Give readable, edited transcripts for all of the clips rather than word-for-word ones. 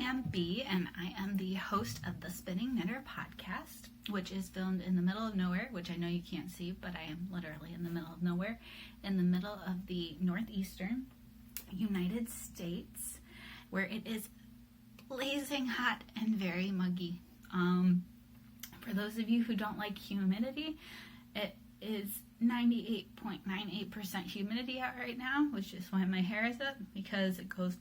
am Bee, and I am the host of the Spinning Knitter podcast, which is filmed in the middle of nowhere, which I know you can't see, but I am literally in the middle of nowhere, in the middle of the northeastern United States, where it is blazing hot and very muggy. For those of you who don't like humidity, it is 98.98% humidity out right now, which is why my hair is up, because it goes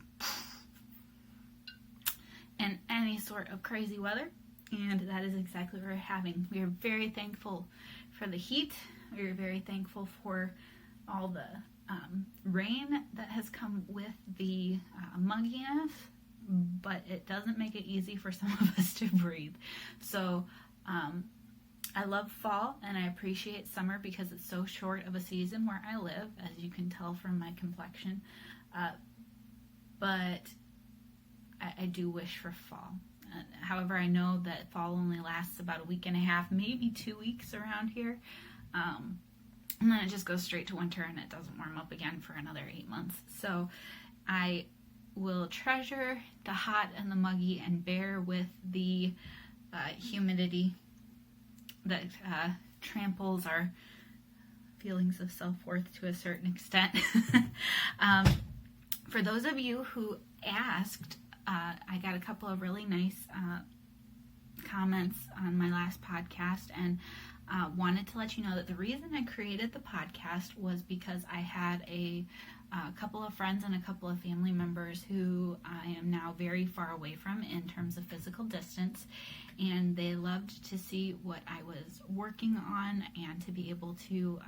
in any sort of crazy weather, and that is exactly what we're having. We are very thankful for the heat. We are very thankful for all the rain that has come with the mugginess, but it doesn't make it easy for some of us to breathe. So I love fall and I appreciate summer because it's so short of a season where I live, as you can tell from my complexion. But I do wish for fall. However, I know that fall only lasts about a week and a half, maybe 2 weeks around here. And then it just goes straight to winter and it doesn't warm up again for another 8 months. So I will treasure the hot and the muggy and bear with the humidity that tramples our feelings of self-worth to a certain extent. For those of you who asked, I got a couple of really nice comments on my last podcast, and wanted to let you know that the reason I created the podcast was because I had a couple of friends and a couple of family members who I am now very far away from in terms of physical distance, and they loved to see what I was working on and to be able to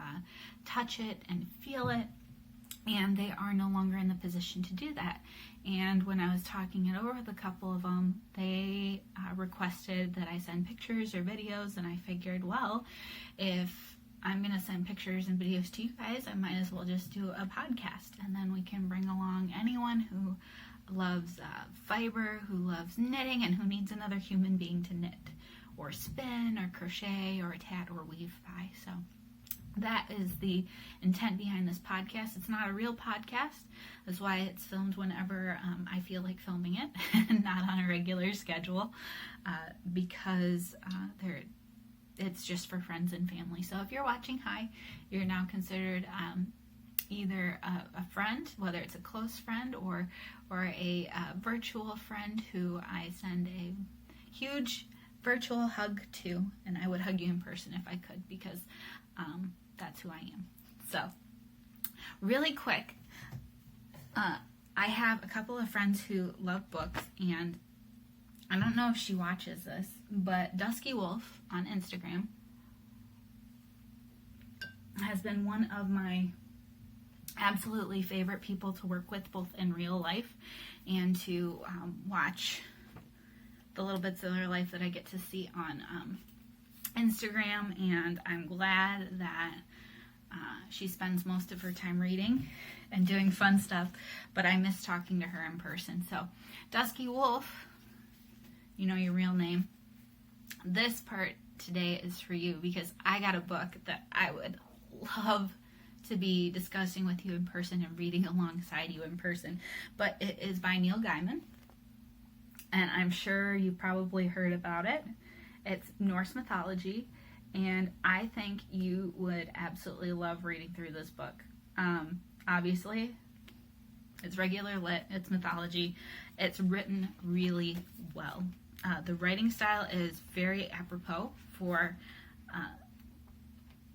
touch it and feel it, and they are no longer in the position to do that. And when I was talking it over with a couple of them, they requested that I send pictures or videos, and I figured, well, if I'm going to send pictures and videos to you guys, I might as well just do a podcast, and then we can bring along anyone who loves fiber, who loves knitting, and who needs another human being to knit or spin or crochet or tat or weave by. So that is the intent behind this podcast. It's not a real podcast. That's why it's filmed whenever I feel like filming it and not on a regular schedule, because it's just for friends and family. So if you're watching, hi, you're now considered either a friend, whether it's a close friend or a virtual friend who I send a huge virtual hug to, and I would hug you in person if I could, because that's who I am. So, really quick, I have a couple of friends who love books, and I don't know if she watches this, but Dusky Wolf on Instagram has been one of my absolutely favorite people to work with, both in real life and to watch the little bits of their life that I get to see on Instagram, and I'm glad that she spends most of her time reading and doing fun stuff, but I miss talking to her in person. So, Dusky Wolf, you know your real name. This part today is for you, because I got a book that I would love to be discussing with you in person and reading alongside you in person, but it is by Neil Gaiman, and I'm sure you probably heard about it. It's Norse mythology, and I think you would absolutely love reading through this book. Obviously, it's regular lit, it's mythology, it's written really well. The writing style is very apropos for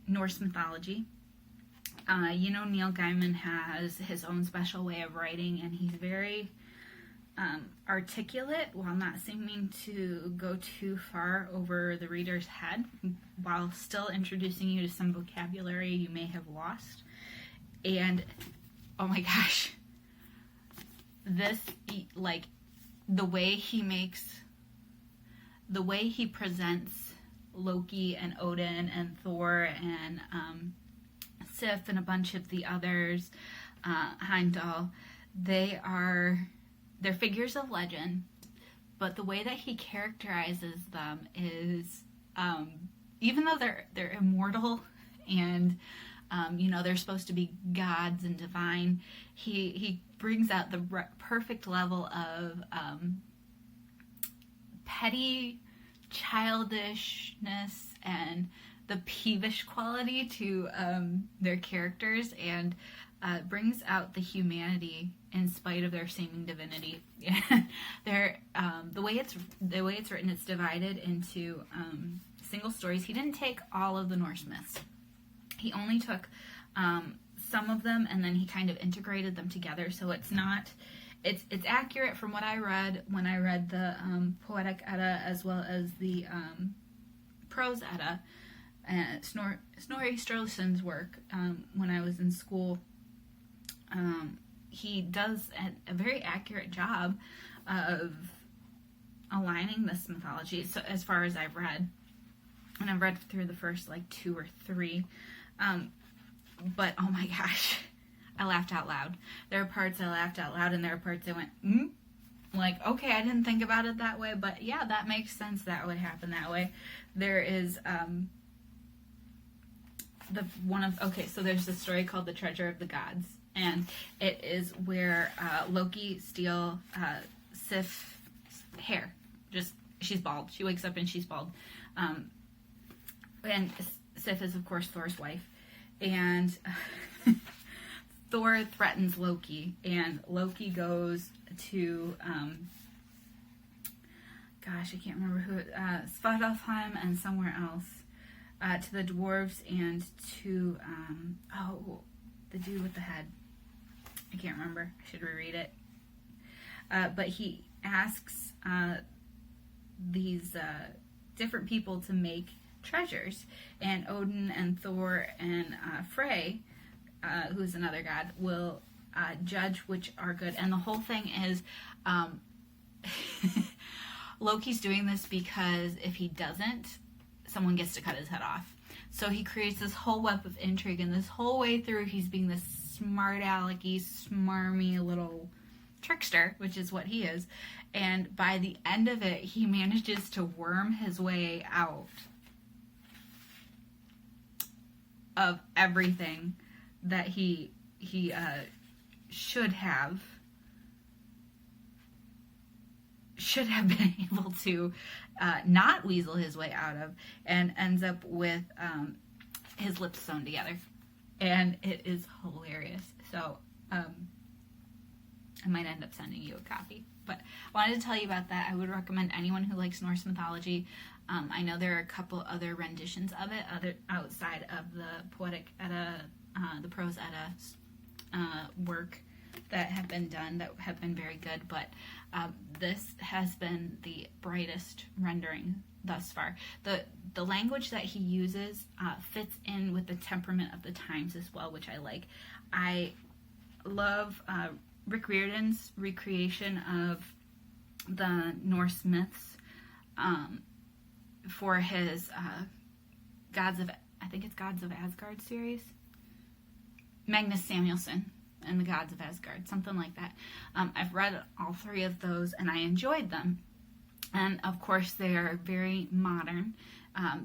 Norse mythology. Neil Gaiman has his own special way of writing, and he's very articulate while not seeming to go too far over the reader's head, while still introducing you to some vocabulary you may have lost. And oh my gosh, this, like, the way he presents Loki and Odin and Thor and Sif and a bunch of the others, Heimdall, they're figures of legend, but the way that he characterizes them is, even though they're immortal and they're supposed to be gods and divine, he brings out the perfect level of petty childishness and the peevish quality to their characters, and brings out the humanity in spite of their seeming divinity. They're the way it's written, it's divided into single stories. He didn't take all of the Norse myths. He only took some of them, and then he kind of integrated them together. So it's accurate from what I read when I read the Poetic Edda as well as the Prose Edda, Snorri Sturluson's work when I was in school. He does a very accurate job of aligning this mythology, so as far as I've read. And I've read through the first like 2 or 3. But oh my gosh, I laughed out loud. There are parts I laughed out loud, and there are parts I went, like, okay, I didn't think about it that way, but yeah, that makes sense. That would happen that way. There is so there's this story called The Treasure of the Gods, and it is where Loki steals Sif's hair. She's bald. She wakes up and she's bald. And Sif is, of course, Thor's wife. And Thor threatens Loki, and Loki goes to, I can't remember who, Svartalfheim and somewhere else, to the dwarves and to, the dude with the head. I can't remember. I should reread it. But he asks these different people to make treasures, and Odin and Thor and Frey, who's another god, will judge which are good. And the whole thing is Loki's doing this because if he doesn't, someone gets to cut his head off. So he creates this whole web of intrigue, and this whole way through he's being this smart alecky, smarmy little trickster, which is what he is. And by the end of it, he manages to worm his way out of everything that he should have been able to not weasel his way out of, and ends up with his lips sewn together, and it is hilarious. So I might end up sending you a copy, but I wanted to tell you about that. I would recommend anyone who likes Norse mythology. I know there are a couple other renditions of it, outside of the Poetic Edda, the Prose Edda work that have been done that have been very good, but this has been the brightest rendering thus far. The language that he uses fits in with the temperament of the times as well, which I like. I love Rick Riordan's recreation of the Norse myths for his Gods of Asgard series. Magnus Samuelsson and the Gods of Asgard, something like that. I've read all 3 of those, and I enjoyed them. And of course, they are very modern.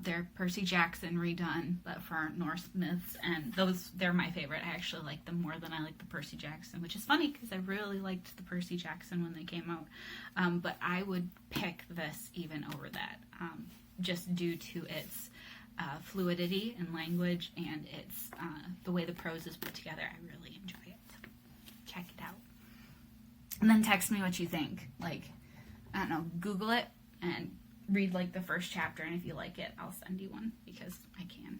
They're Percy Jackson redone, but for Norse myths, and they're my favorite. I actually like them more than I like the Percy Jackson, which is funny because I really liked the Percy Jackson when they came out. But I would pick this even over that, just due to its fluidity in language and its the way the prose is put together. I really enjoy it. Check it out. And then text me what you think. Like, I don't know, Google it and read like the first chapter, and if you like it, I'll send you one because I can.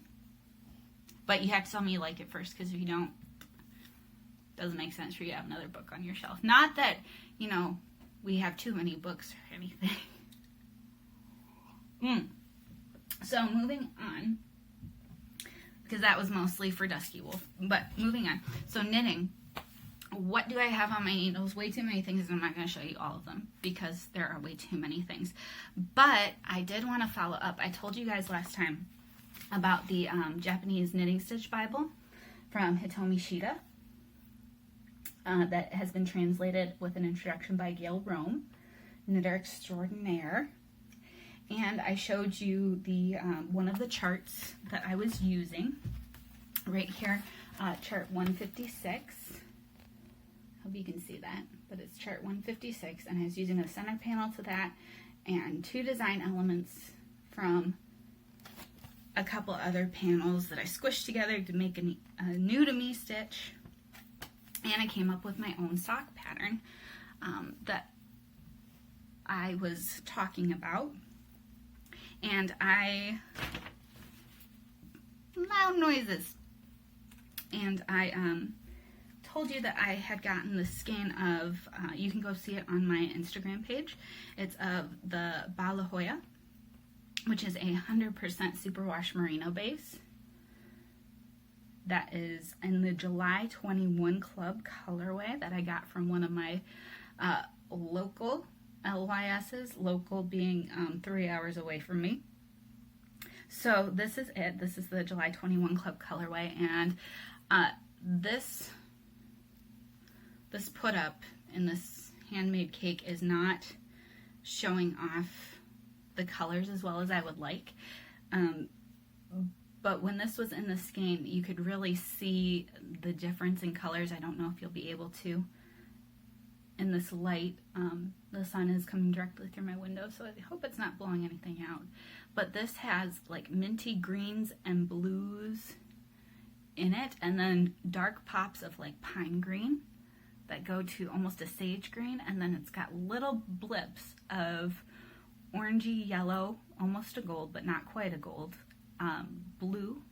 But you have to tell me you like it first, because if you don't, it doesn't make sense for you to have another book on your shelf. Not that, we have too many books or anything. So moving on, because that was mostly for Dusky Wolf, but moving on. So knitting. What do I have on my needles? Way too many things, and I'm not going to show you all of them because there are way too many things. But I did want to follow up. I told you guys last time about the Japanese knitting stitch Bible from Hitomi Shida that has been translated with an introduction by Gayle Roehm, knitter extraordinaire. And I showed you the one of the charts that I was using right here, chart 156. Hope you can see that, but it's chart 156, and I was using the center panel to that and 2 design elements from a couple other panels that I squished together to make a new to me stitch. And I came up with my own sock pattern that I was talking about. And loud noises. And I told you that I had gotten the skein of, you can go see it on my Instagram page. It's of the Baah, which is a 100% superwash merino base. That is in the July 21 Club colorway that I got from one of my local LYS's, local being 3 hours away from me. So this is it. This is the July 21 Club colorway, and this put up in this handmade cake is not showing off the colors as well as I would like. But when this was in the skein, you could really see the difference in colors. I don't know if you'll be able to in this light. The sun is coming directly through my window, so I hope it's not blowing anything out. But this has like minty greens and blues in it, and then dark pops of like pine green that go to almost a sage green, and then it's got little blips of orangey yellow, almost a gold, but not quite a gold, blue,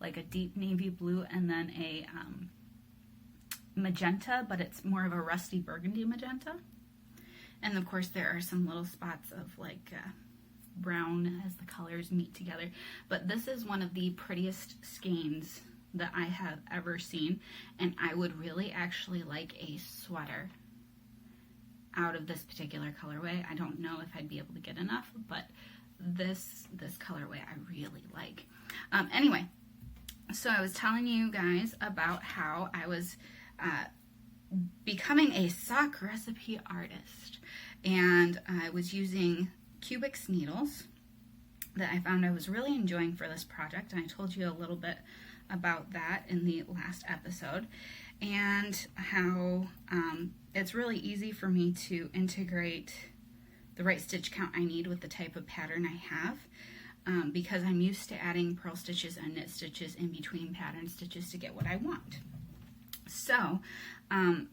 like a deep navy blue, and then a magenta, but it's more of a rusty burgundy magenta. And of course there are some little spots of like brown as the colors meet together. But this is one of the prettiest skeins that I have ever seen, and I would really actually like a sweater out of this particular colorway. I don't know if I'd be able to get enough, but this colorway I really like. Anyway, so I was telling you guys about how I was becoming a sock recipe artist, and I was using Cubix needles that I found I was really enjoying for this project, and I told you a little bit about that in the last episode, and how it's really easy for me to integrate the right stitch count I need with the type of pattern I have, because I'm used to adding purl stitches and knit stitches in between pattern stitches to get what I want. So I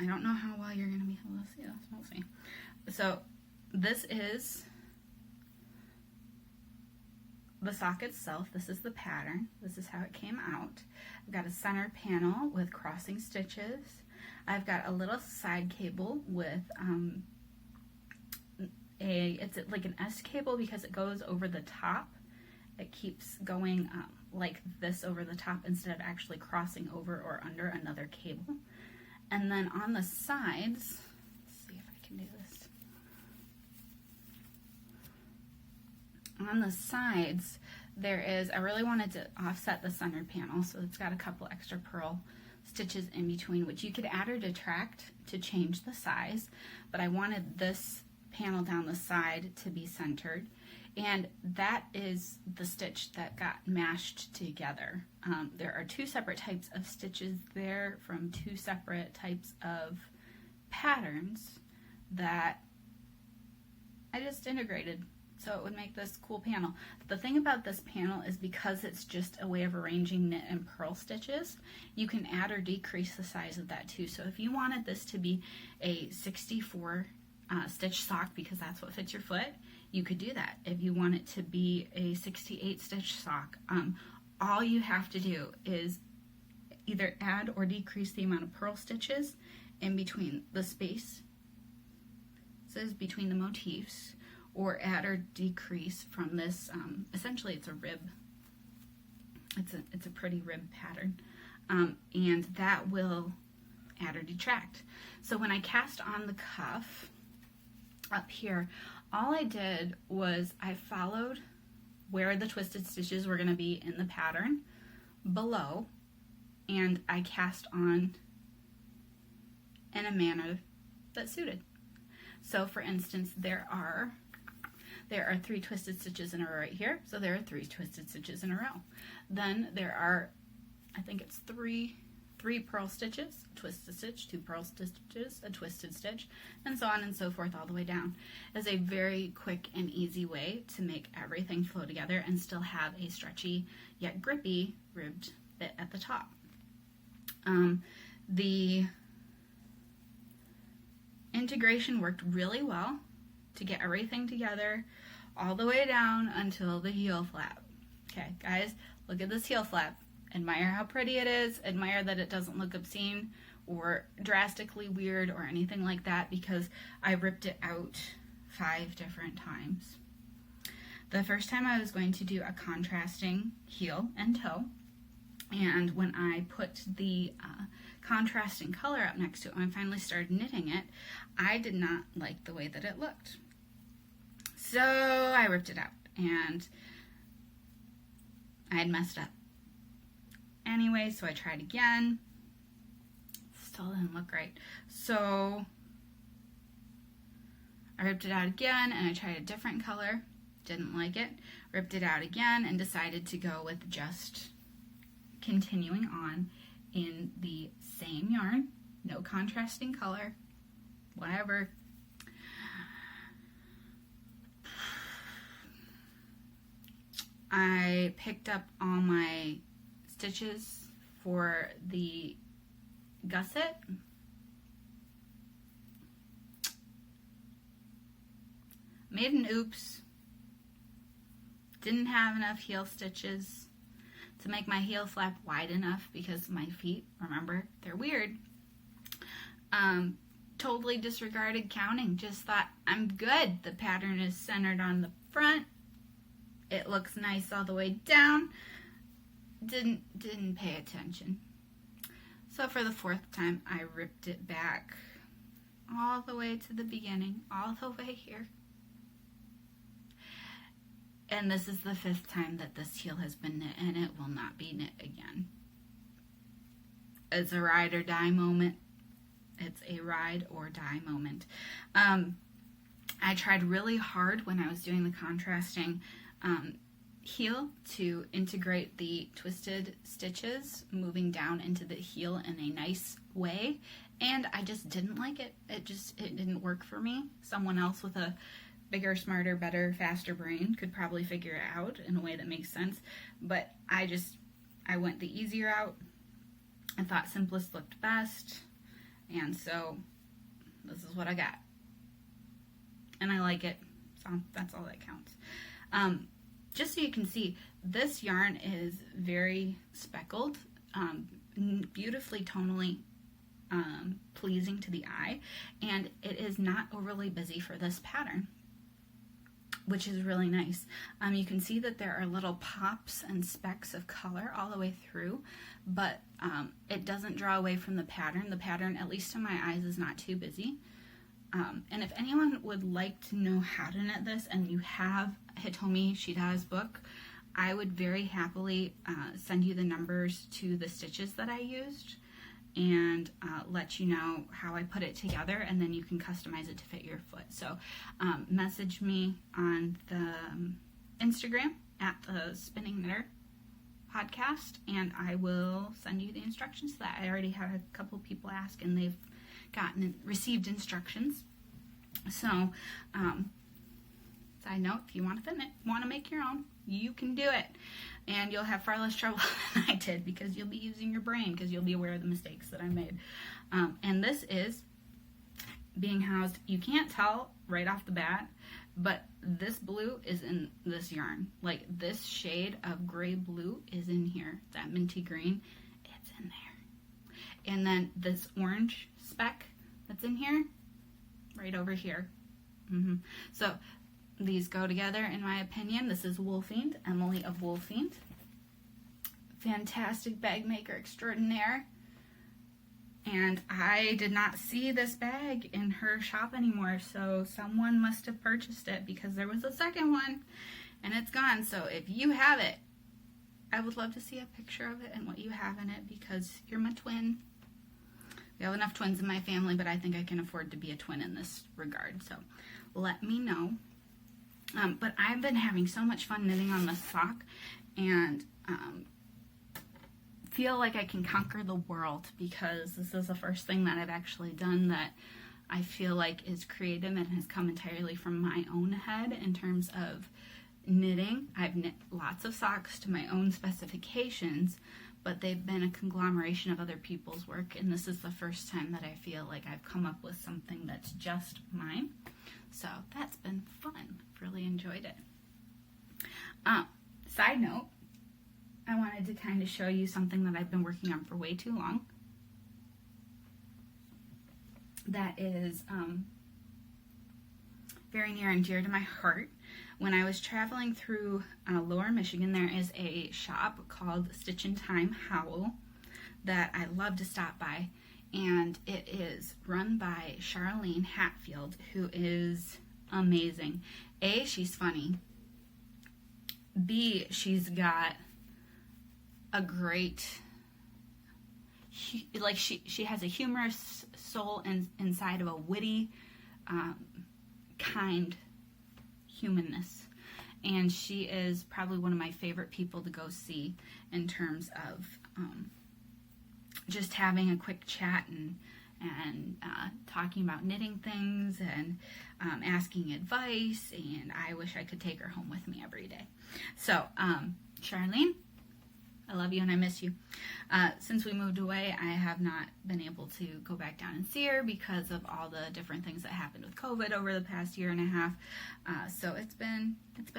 don't know how well you're going to be able to see this. We'll see. So this is the sock itself. This is the pattern. This is how it came out. I've got a center panel with crossing stitches. I've got a little side cable with it's like an S cable because it goes over the top. It keeps going like this over the top instead of actually crossing over or under another cable. And then on the sides, let's see if I can do this. On the sides, there is, I really wanted to offset the center panel, so it's got a couple extra purl stitches in between, which you could add or detract to change the size, but I wanted this panel down the side to be centered, and that is the stitch that got mashed together. There are 2 separate types of stitches there from 2 separate types of patterns that I just integrated so it would make this cool panel. The thing about this panel is because it's just a way of arranging knit and purl stitches, you can add or decrease the size of that too. So if you wanted this to be a 64 stitch sock because that's what fits your foot, you could do that. If you want it to be a 68 stitch sock, all you have to do is either add or decrease the amount of purl stitches in between the space, says between the motifs, or add or decrease from this, essentially it's a rib. It's a pretty rib pattern, and that will add or detract. So when I cast on the cuff up here, all I did was I followed where the twisted stitches were going to be in the pattern below, and I cast on in a manner that suited. So for instance, there are 3 twisted stitches in a row right here, so there are 3 twisted stitches in a row. Then there are, I think it's three 3 purl stitches, a twisted stitch, 2 purl stitches, a twisted stitch, and so on and so forth all the way down. It's a very quick and easy way to make everything flow together and still have a stretchy yet grippy ribbed bit at the top. The integration worked really well to get everything together all the way down until the heel flap. Okay, guys, look at this heel flap. Admire how pretty it is. Admire that it doesn't look obscene or drastically weird or anything like that, because I ripped it out 5 different times. The first time I was going to do a contrasting heel and toe, and when I put the contrasting color up next to it, when I finally started knitting it, I did not like the way that it looked. So I ripped it out, and I had messed up. Anyway, so I tried again. Still didn't look right. So I ripped it out again, and I tried a different color. Didn't like it. Ripped it out again and decided to go with just continuing on in the same yarn. No contrasting color. Whatever. I picked up all my stitches for the gusset. Made an oops. Didn't have enough heel stitches to make my heel flap wide enough because my feet, remember, they're weird. Totally disregarded counting. Just thought, I'm good. The pattern is centered on the front. It looks nice all the way down. Didn't pay attention. So for the 4th time, I ripped it back all the way to the beginning, all the way here. And this is the 5th time that this heel has been knit, and it will not be knit again. It's a ride or die moment. It's a ride or die moment. I tried really hard when I was doing the contrasting heel to integrate the twisted stitches moving down into the heel in a nice way, and I just didn't like it. It didn't work for me. Someone else with a bigger, smarter, better, faster brain could probably figure it out in a way that makes sense, but I went the easier route. I thought simplest looked best, and so this is what I got, and I like it, so that's all that counts. Just so you can see, this yarn is very speckled, beautifully tonally pleasing to the eye, and it is not overly busy for this pattern, which is really nice. You can see that there are little pops and specks of color all the way through, but it doesn't draw away from the pattern. The pattern, at least to my eyes, is not too busy. And if anyone would like to know how to knit this, and you have Hitomi Shida's book, I would very happily send you the numbers to the stitches that I used and let you know how I put it together, and then you can customize it to fit your foot. So message me on the Instagram at the Spinning Knitter podcast, and I will send you the instructions to that. I already had a couple people ask, and they've received instructions. So side note, if you want to make your own, you can do it, and you'll have far less trouble than I did, because you'll be using your brain, because you'll be aware of the mistakes that I made. And this is being housed, you can't tell right off the bat, but this blue is in this yarn. Like, this shade of gray blue is in here, that minty green, it's in there. And then this orange speck that's in here, right over here. So these go together, in my opinion. This is Woolfiend, Emily of Woolfiend. Fantastic bag maker extraordinaire. And I did not see this bag in her shop anymore, so someone must have purchased it, because there was a second one and it's gone. So if you have it, I would love to see a picture of it and what you have in it, because you're my twin. We have enough twins in my family, but I think I can afford to be a twin in this regard, so let me know. But I've been having so much fun knitting on this sock, and feel like I can conquer the world, because this is the first thing that I've actually done that I feel like is creative and has come entirely from my own head in terms of knitting. I've knit lots of socks to my own specifications, but they've been a conglomeration of other people's work, and this is the first time that I feel like I've come up with something that's just mine. So that's been fun. Really enjoyed it. Side note, I wanted to kind of show you something that I've been working on for way too long. That is very near and dear to my heart. When I was traveling through Lower Michigan, there is a shop called Stitch in Time Howl that I love to stop by, and it is run by Charlene Hatfield, who is amazing. A, she's funny. B, she's got a great, like she has a humorous soul inside of a witty, kind humanness, and she is probably one of my favorite people to go see in terms of just having a quick chat and talking about knitting things and asking advice, and I wish I could take her home with me every day. So Charlene, I love you and I miss you. Since we moved away, I have not been able to go back down and see her because of all the different things that happened with COVID over the past year and a half. So it's been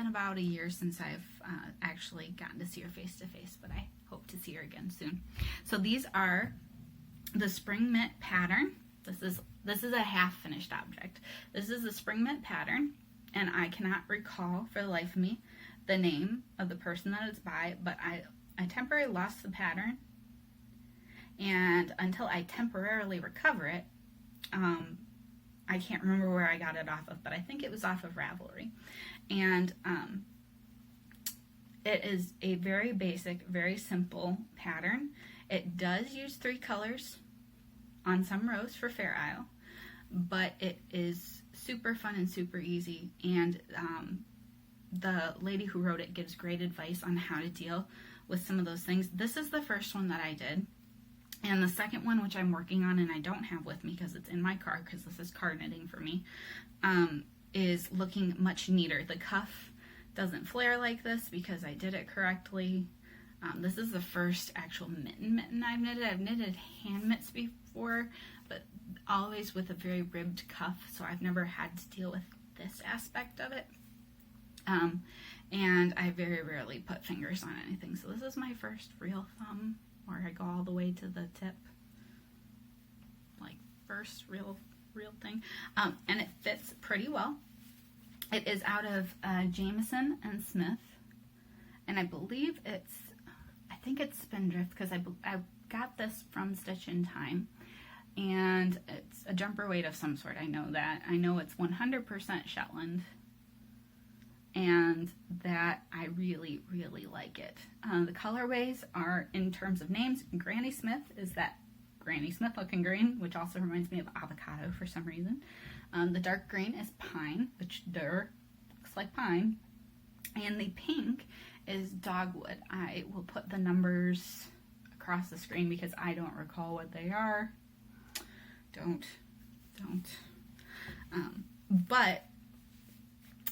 about a year since I've actually gotten to see her face to face, but I hope to see her again soon. So these are the spring mint pattern. This is a half finished object. This is the spring mint pattern, and I cannot recall for the life of me the name of the person that it's by, but I temporarily lost the pattern, and until I temporarily recover it, I can't remember where I got it off of, but I think it was off of Ravelry. And it is a very basic, very simple pattern. It does use 3 colors on some rows for Fair Isle, but it is super fun and super easy, and the lady who wrote it gives great advice on how to deal with some of those things. This is the first one that I did, and the second one, which I'm working on and I don't have with me because it's in my car, because this is car knitting for me, is looking much neater. The cuff doesn't flare like this because I did it correctly. This is the first actual mitten I've knitted. I've knitted hand mitts before, but always with a very ribbed cuff, so I've never had to deal with this aspect of it. And I very rarely put fingers on anything, so this is my first real thumb where I go all the way to the tip, like first real thing, and it fits pretty well. It is out of Jameson and Smith, and I believe I think it's Spindrift, because I got this from Stitch in Time, and it's a jumper weight of some sort. I know that. I know it's 100% Shetland, and that I really, really like it. The colorways are, in terms of names, Granny Smith is that Granny Smith looking green, which also reminds me of avocado for some reason. The dark green is pine, which looks like pine. And the pink is dogwood. I will put the numbers across the screen because I don't recall what they are. Don't. But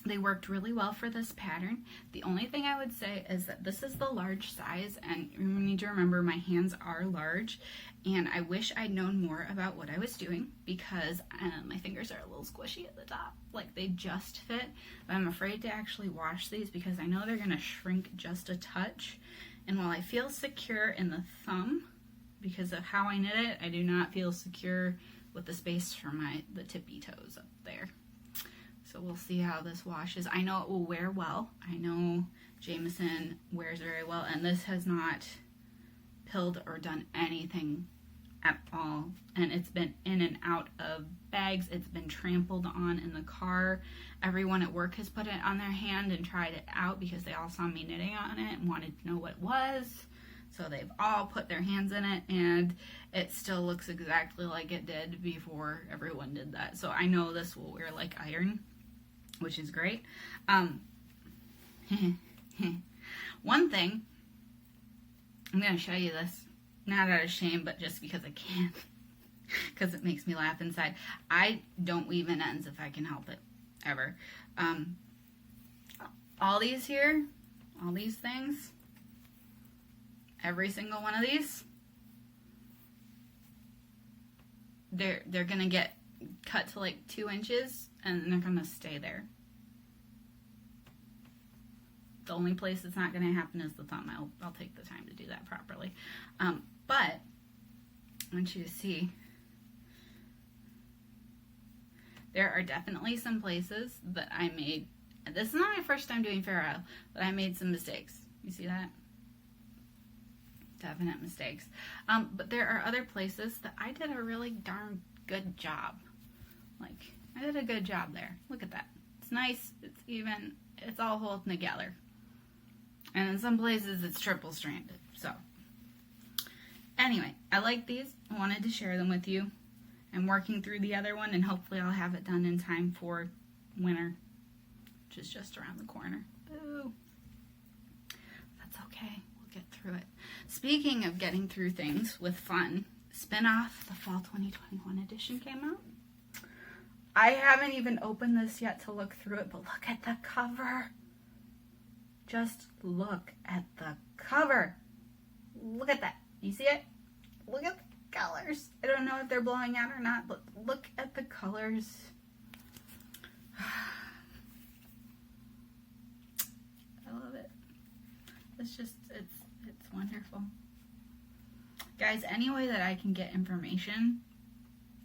they worked really well for this pattern. The only thing I would say is that this is the large size, and you need to remember my hands are large, and I wish I'd known more about what I was doing, because my fingers are a little squishy at the top. Like, they just fit, but I'm afraid to actually wash these because I know they're going to shrink just a touch. And while I feel secure in the thumb because of how I knit it, I do not feel secure with the space for the tippy toes up there. So we'll see how this washes. I know it will wear well. I know Jameson wears very well, and this has not pilled or done anything at all. And it's been in and out of bags. It's been trampled on in the car. Everyone at work has put it on their hand and tried it out because they all saw me knitting on it and wanted to know what it was. So they've all put their hands in it, and it still looks exactly like it did before everyone did that. So I know this will wear like iron, which is great. One thing, I'm going to show you this. not out of shame, but just because I can't. Because it makes me laugh inside. I don't weave in ends if I can help it, ever. All these here, all these things, every single one of these, they're gonna get cut to like 2 inches, and they're gonna stay there. The only place it's not gonna happen is the thumb. I'll take the time to do that properly. But I want you to see, there are definitely some places that I made, this is not my first time doing Fair Isle, but I made some mistakes. You see that? Definite mistakes. But there are other places that I did a really darn good job. Like, I did a good job there. Look at that. It's nice, it's even, it's all holding together. And in some places it's triple stranded. So, anyway, I like these. I wanted to share them with you. I'm working through the other one, and hopefully I'll have it done in time for winter, which is just around the corner. Boo. That's okay. We'll get through it. Speaking of getting through things with fun, Spin-Off, the Fall 2021 edition came out. I haven't even opened this yet to look through it, but look at the cover. Just look at the cover. Look at that. You see it? Look at the colors. I don't know if they're blowing out or not, but look at the colors. I love it. It's just, it's wonderful. Guys, any way that I can get information,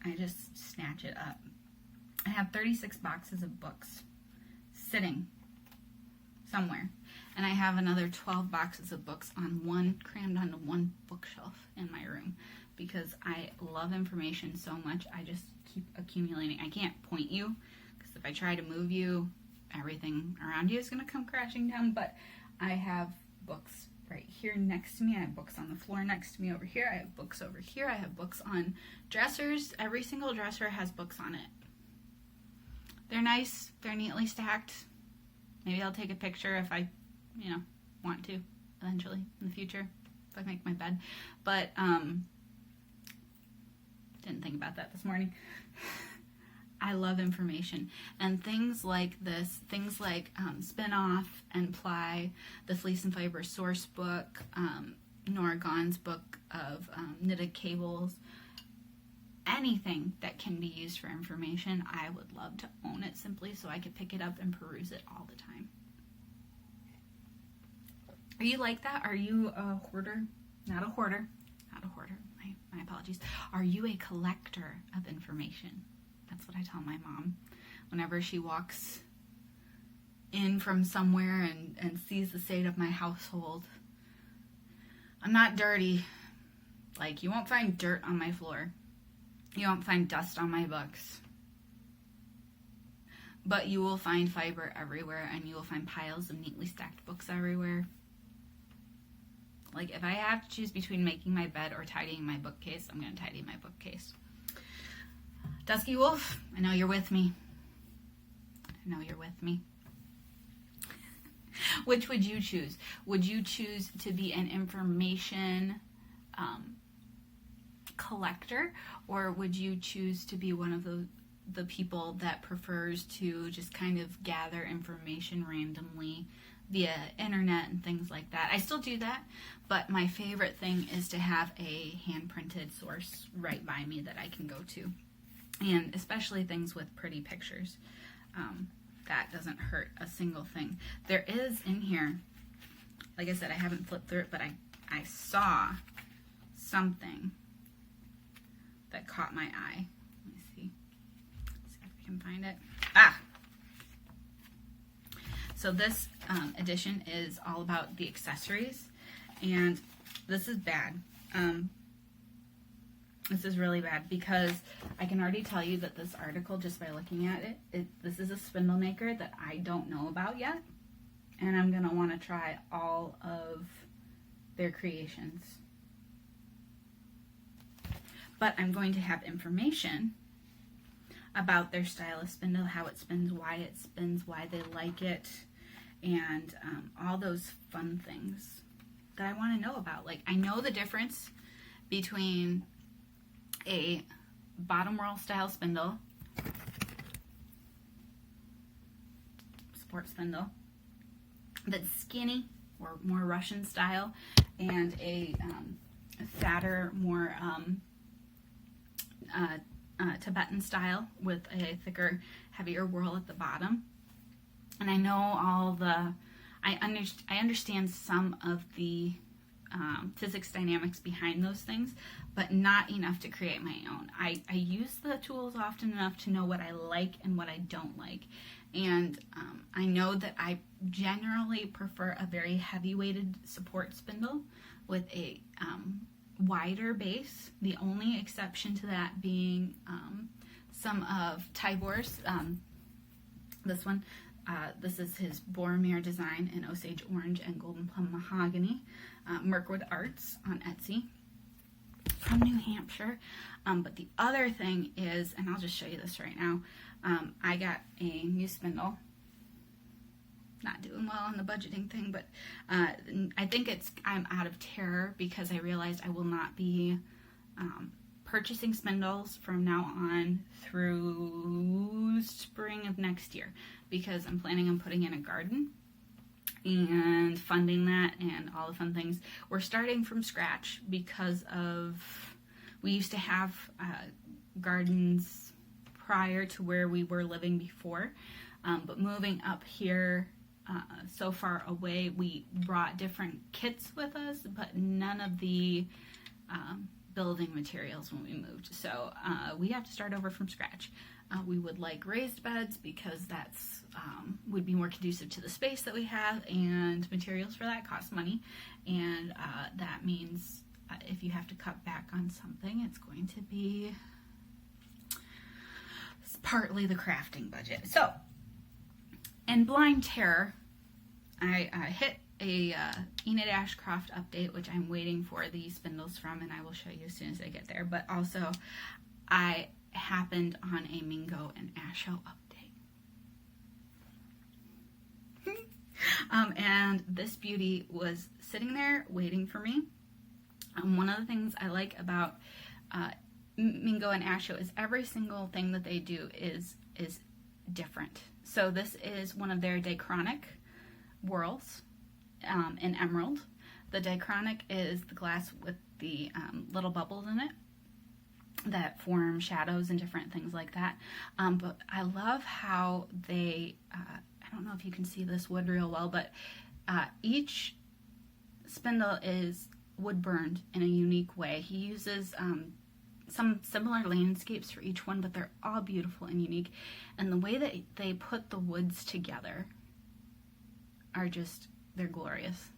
I just snatch it up. I have 36 boxes of books sitting somewhere. And I have another 12 boxes of books crammed onto one bookshelf in my room. Because I love information so much, I just keep accumulating. I can't point you, because if I try to move you, everything around you is going to come crashing down. But I have books right here next to me. I have books on the floor next to me over here. I have books over here. I have books on dressers. Every single dresser has books on it. They're nice. They're neatly stacked. Maybe I'll take a picture if I, want to eventually in the future, if I make my bed. But, didn't think about that this morning. I love information, and things like this, things like Spin-Off and Ply, the Fleece and Fiber source book, Nora Gaughan's book of knitted cables, anything that can be used for information, I would love to own it simply so I could pick it up and peruse it all the time. Are you like that? Are you a hoarder? Not a hoarder. Not a hoarder. My apologies. Are you a collector of information? That's what I tell my mom whenever she walks in from somewhere and sees the state of my household. I'm not dirty. Like, you won't find dirt on my floor. You won't find dust on my books. But you will find fiber everywhere, and you will find piles of neatly stacked books everywhere. Like, if I have to choose between making my bed or tidying my bookcase, I'm going to tidy my bookcase. Dusky Wolf, I know you're with me. I know you're with me. Which would you choose? Would you choose to be an information collector, or would you choose to be one of the people that prefers to just kind of gather information randomly via internet and things like that? I still do that, but my favorite thing is to have a hand-printed source right by me that I can go to. And especially things with pretty pictures. That doesn't hurt a single thing. There is in here, like I said, I haven't flipped through it, but I saw something that caught my eye. Let me see. Let's see if I can find it. So this edition is all about the accessories, and this is bad. This is really bad because I can already tell you that this article, just by looking at it, this is a spindle maker that I don't know about yet, and I'm going to want to try all of their creations. But I'm going to have information about their style of spindle, how it spins, why they like it, and all those fun things that I want to know about. Like, I know the difference between a bottom roll style spindle, sport spindle, that's skinny or more Russian style, and a fatter, more Tibetan style with a thicker, heavier whirl at the bottom. And I know I understand some of the physics dynamics behind those things, but not enough to create my own. I use the tools often enough to know what I like and what I don't like. And I know that I generally prefer a very heavy-weighted support spindle with a wider base. The only exception to that being some of Tibor's, this one, this is his Boromir design in Osage Orange and Golden Plum Mahogany, Mirkwood Arts on Etsy from New Hampshire. But the other thing is, and I'll just show you this right now, I got a new spindle. Not doing well on the budgeting thing, but I think I'm out of terror because I realized I will not be purchasing spindles from now on through spring of next year, because I'm planning on putting in a garden and funding that and all the fun things. We're starting from scratch because we used to have gardens prior to where we were living before, but moving up here so far away, we brought different kits with us, but none of the building materials when we moved. So we have to start over from scratch. We would like raised beds because that's would be more conducive to the space that we have, and materials for that cost money, and that means if you have to cut back on something, it's going to be partly the crafting budget. So in blind terror, I hit a Enid Ashcroft update, which I'm waiting for the spindles from, and I will show you as soon as I get there. But also, I happened on a Mingo and Asho update. And this beauty was sitting there waiting for me. One of the things I like about Mingo and Asho is every single thing that they do is different. So this is one of their dichronic whirls in emerald. The dichronic is the glass with the little bubbles in it that form shadows and different things like that. But I love how they, I don't know if you can see this wood real well, but each spindle is wood burned in a unique way. He uses some similar landscapes for each one, but they're all beautiful and unique. And the way that they put the woods together are just, they're glorious.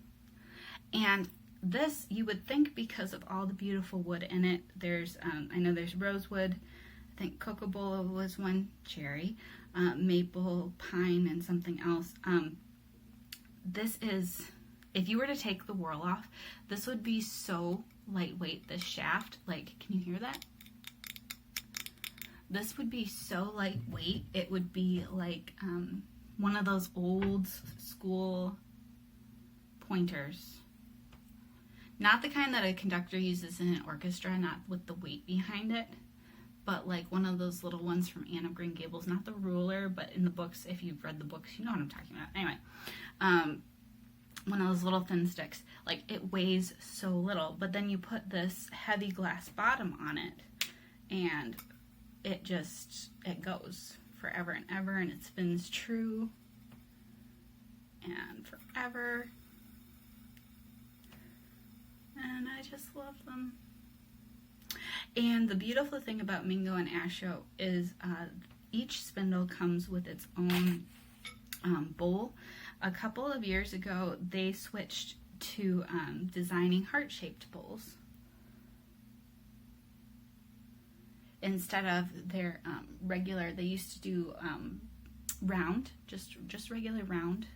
And this, you would think, because of all the beautiful wood in it, there's, I know there's rosewood, I think cocobolo was one, cherry, maple, pine, and something else. This is, if you were to take the whirl off, this would be so lightweight, this shaft. Like, can you hear that? This would be so lightweight, it would be like one of those old school pointers. Not the kind that a conductor uses in an orchestra, not with the weight behind it, but like one of those little ones from Anne of Green Gables. Not the ruler, but in the books, if you've read the books, you know what I'm talking about. Anyway, one of those little thin sticks. Like, it weighs so little, but then you put this heavy glass bottom on it, and it goes forever and ever, and it spins true and forever. And I just love them. And the beautiful thing about Mingo and Asho is each spindle comes with its own bowl. A couple of years ago, they switched to designing heart-shaped bowls instead of their regular. They used to do round, just regular round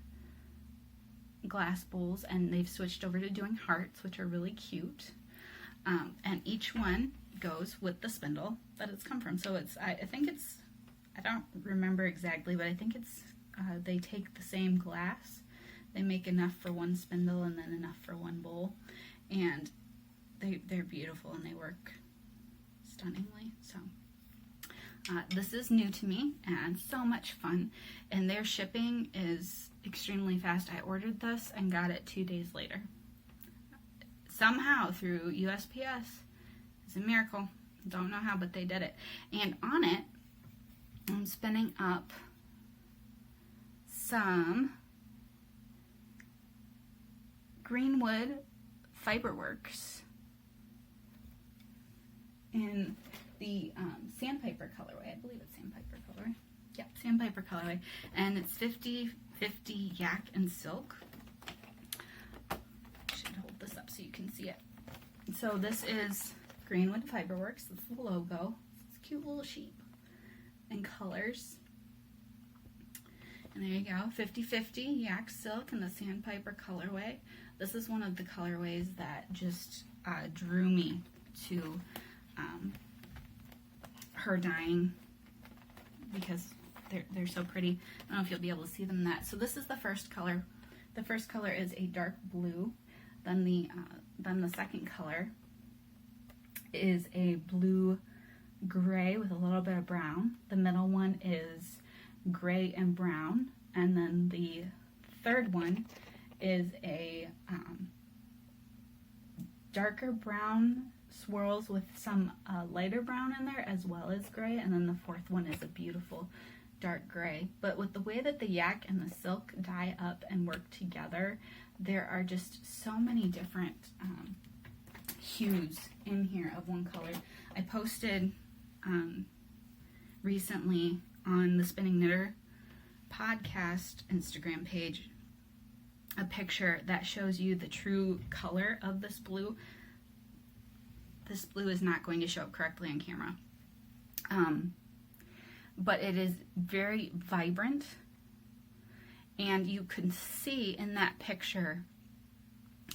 glass bowls, and they've switched over to doing hearts, which are really cute. And each one goes with the spindle that it's come from. So it's, I think it's, I don't remember exactly, but I think it's, they take the same glass. They make enough for one spindle and then enough for one bowl. And they're beautiful and they work stunningly. So this is new to me and so much fun, and their shipping is extremely fast. I ordered this and got it 2 days later. Somehow through USPS. It's a miracle. Don't know how, but they did it. And on it, I'm spinning up some Greenwood Fiberworks in the Sandpiper colorway. I believe it's Sandpiper colorway. Yep, Sandpiper colorway. And it's 50/50 yak and silk. I should hold this up so you can see it. So this is Greenwood Fiberworks. This is the logo. It's a cute little sheep and colors. And there you go, 50/50 yak silk in the Sandpiper colorway. This is one of the colorways that just drew me to her dyeing because they're so pretty. I don't know if you'll be able to see them in that. So this is the first color. The first color is a dark blue. Then the second color is a blue gray with a little bit of brown. The middle one is gray and brown, and then the third one is a darker brown swirls with some lighter brown in there as well as gray, and then the fourth one is a beautiful dark gray. But with the way that the yak and the silk dye up and work together, there are just so many different hues in here of one color. I posted recently on the Spinning Knitter podcast Instagram page a picture that shows you the true color of this blue. This blue is not going to show up correctly on camera, but it is very vibrant, and you can see in that picture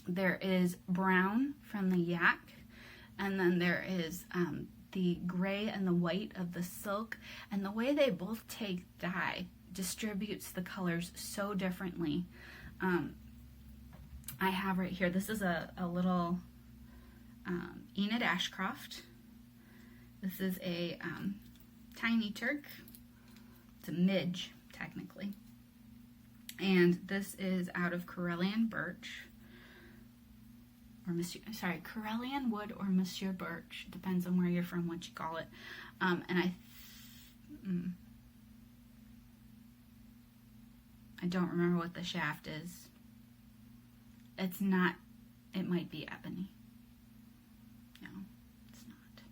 there is brown from the yak, and then there is the gray and the white of the silk, and the way they both take dye distributes the colors so differently. I have right here, this is a little Enid Ashcroft. This is a tiny Turk. It's a midge, technically. And this is out of Karelian Birch. Or Karelian Wood or Monsieur Birch. Depends on where you're from, what you call it. And I don't remember what the shaft is. It's not, it might be ebony. No, it's not.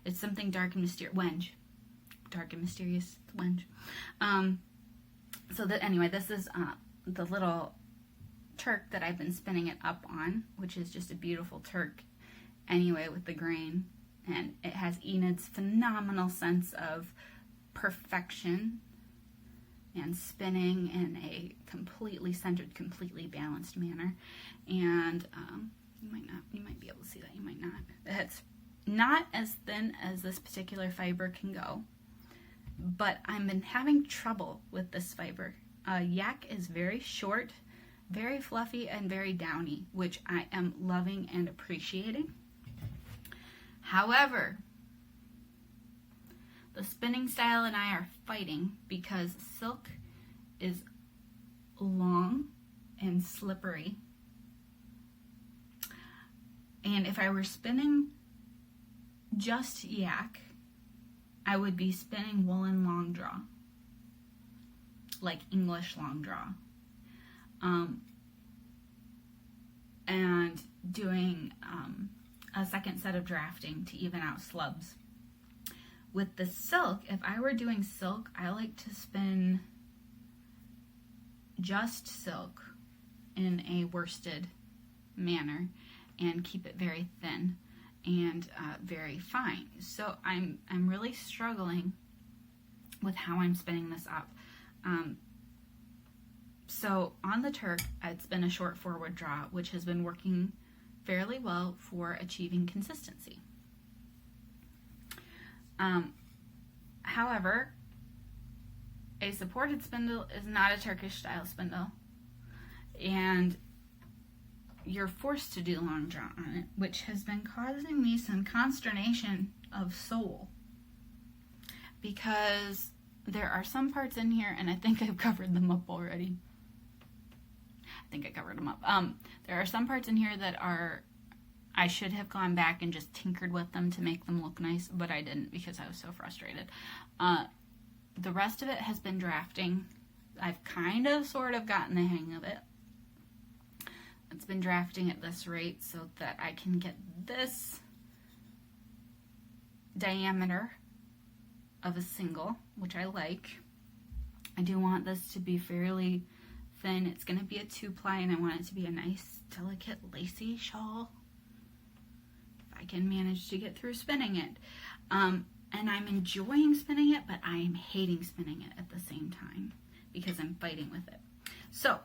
It's something dark and mysterious. Wenge. Dark and mysterious wenge. So that, anyway, this is the little Turk that I've been spinning it up on, which is just a beautiful Turk anyway with the grain. And it has Enid's phenomenal sense of perfection and spinning in a completely centered, completely balanced manner. And you might be able to see that, you might not. It's not as thin as this particular fiber can go, but I've been having trouble with this fiber. Yak is very short, very fluffy, and very downy, which I am loving and appreciating. However, the spinning style and I are fighting because silk is long and slippery. And if I were spinning just yak, I would be spinning woolen long draw, like English long draw, and doing a second set of drafting to even out slubs. With the silk, if I were doing silk, I like to spin just silk in a worsted manner and keep it very thin and very fine. So I'm really struggling with how I'm spinning this up. So on the Turk, I'd spin a short forward draw, which has been working fairly well for achieving consistency. However, a supported spindle is not a Turkish style spindle, and you're forced to do long draw on it, which has been causing me some consternation of soul, because there are some parts in here, and I think I've covered them up already. There are some parts in here that I should have gone back and just tinkered with them to make them look nice, but I didn't because I was so frustrated. The rest of it has been drafting. I've kind of sort of gotten the hang of it. It's been drafting at this rate so that I can get this diameter of a single, which I like. I do want this to be fairly thin. It's going to be a 2-ply, and I want it to be a nice, delicate, lacy shawl. If I can manage to get through spinning it. And I'm enjoying spinning it, but I am hating spinning it at the same time because I'm fighting with it. So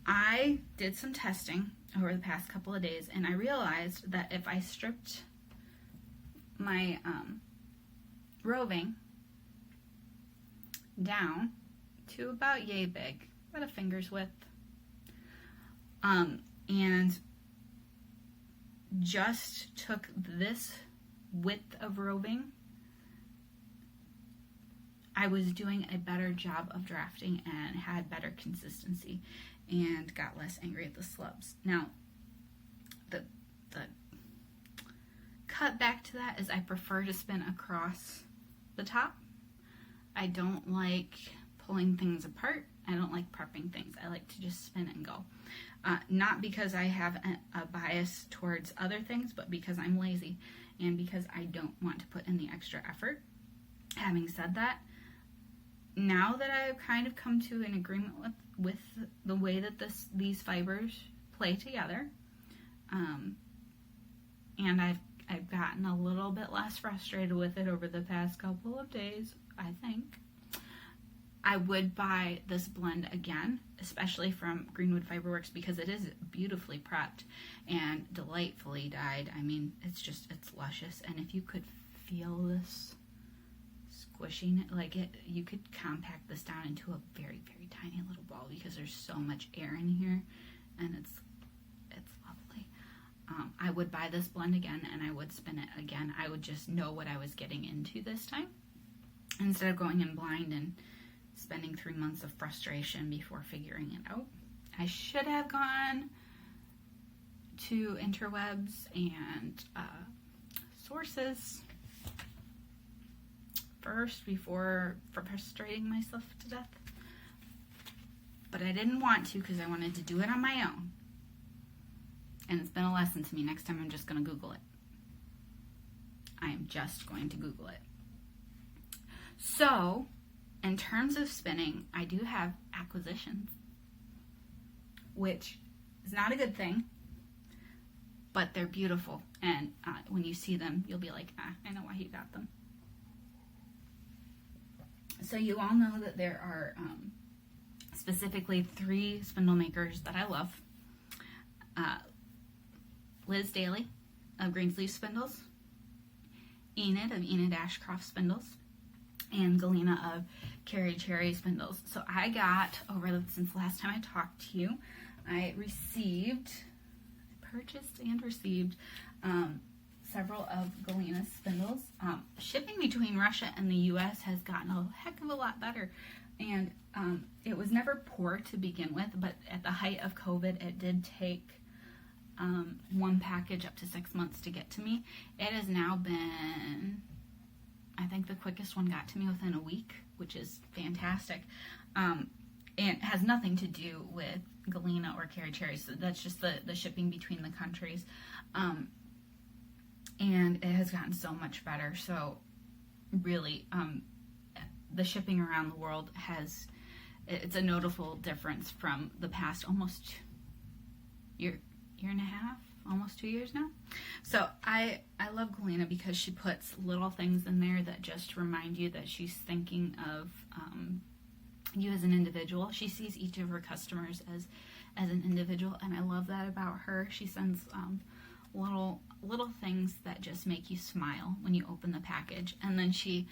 I did some testing over the past couple of days, and I realized that if I stripped my roving down to about yay big, about a finger's width, and just took this width of roving, I was doing a better job of drafting and had better consistency and got less angry at the slubs. Now, the cut back to that is I prefer to spin across the top. I don't like pulling things apart. I don't like prepping things. I like to just spin and go. Not because I have a bias towards other things, but because I'm lazy and because I don't want to put in the extra effort. Having said that, now that I've kind of come to an agreement with the way that these fibers play together, and I've gotten a little bit less frustrated with it over the past couple of days, I think, I would buy this blend again, especially from Greenwood Fiberworks, because it is beautifully prepped and delightfully dyed. I mean, it's luscious, and if you could feel this squishing it, like it, you could compact this down into a very, very tiny little ball because there's so much air in here, and it's lovely. I would buy this blend again, and I would spin it again. I would just know what I was getting into this time, instead of going in blind and spending 3 months of frustration before figuring it out. I should have gone to interwebs and sources first before frustrating myself to death, but I didn't want to because I wanted to do it on my own, and it's been a lesson to me. Next time I'm just going to Google it. I am just going to Google it. So in terms of spinning, I do have acquisitions, which is not a good thing, but they're beautiful, and when you see them, you'll be like, I know why you got them. So you all know that there are specifically 3 spindle makers that I love. Liz Daly of Greensleeve Spindles, Enid of Enid Ashcroft Spindles, and Galena of Carrie Cherry Spindles. So I got, since the last time I talked to you, I purchased and received several of Galena's spindles. Shipping between Russia and the U.S. has gotten a heck of a lot better, and it was never poor to begin with, but at the height of COVID, it did take one package up to 6 months to get to me. It has now been, I think the quickest one got to me within a week, which is fantastic. And it has nothing to do with Galena or Carrie Cherry, so that's just the shipping between the countries. And it has gotten so much better. So really, the shipping around the world it's a notable difference from the past almost year and a half, almost 2 years now. So I love Galena because she puts little things in there that just remind you that she's thinking of you as an individual. She sees each of her customers as an individual, and I love that about her. She sends little things that just make you smile when you open the package, and then she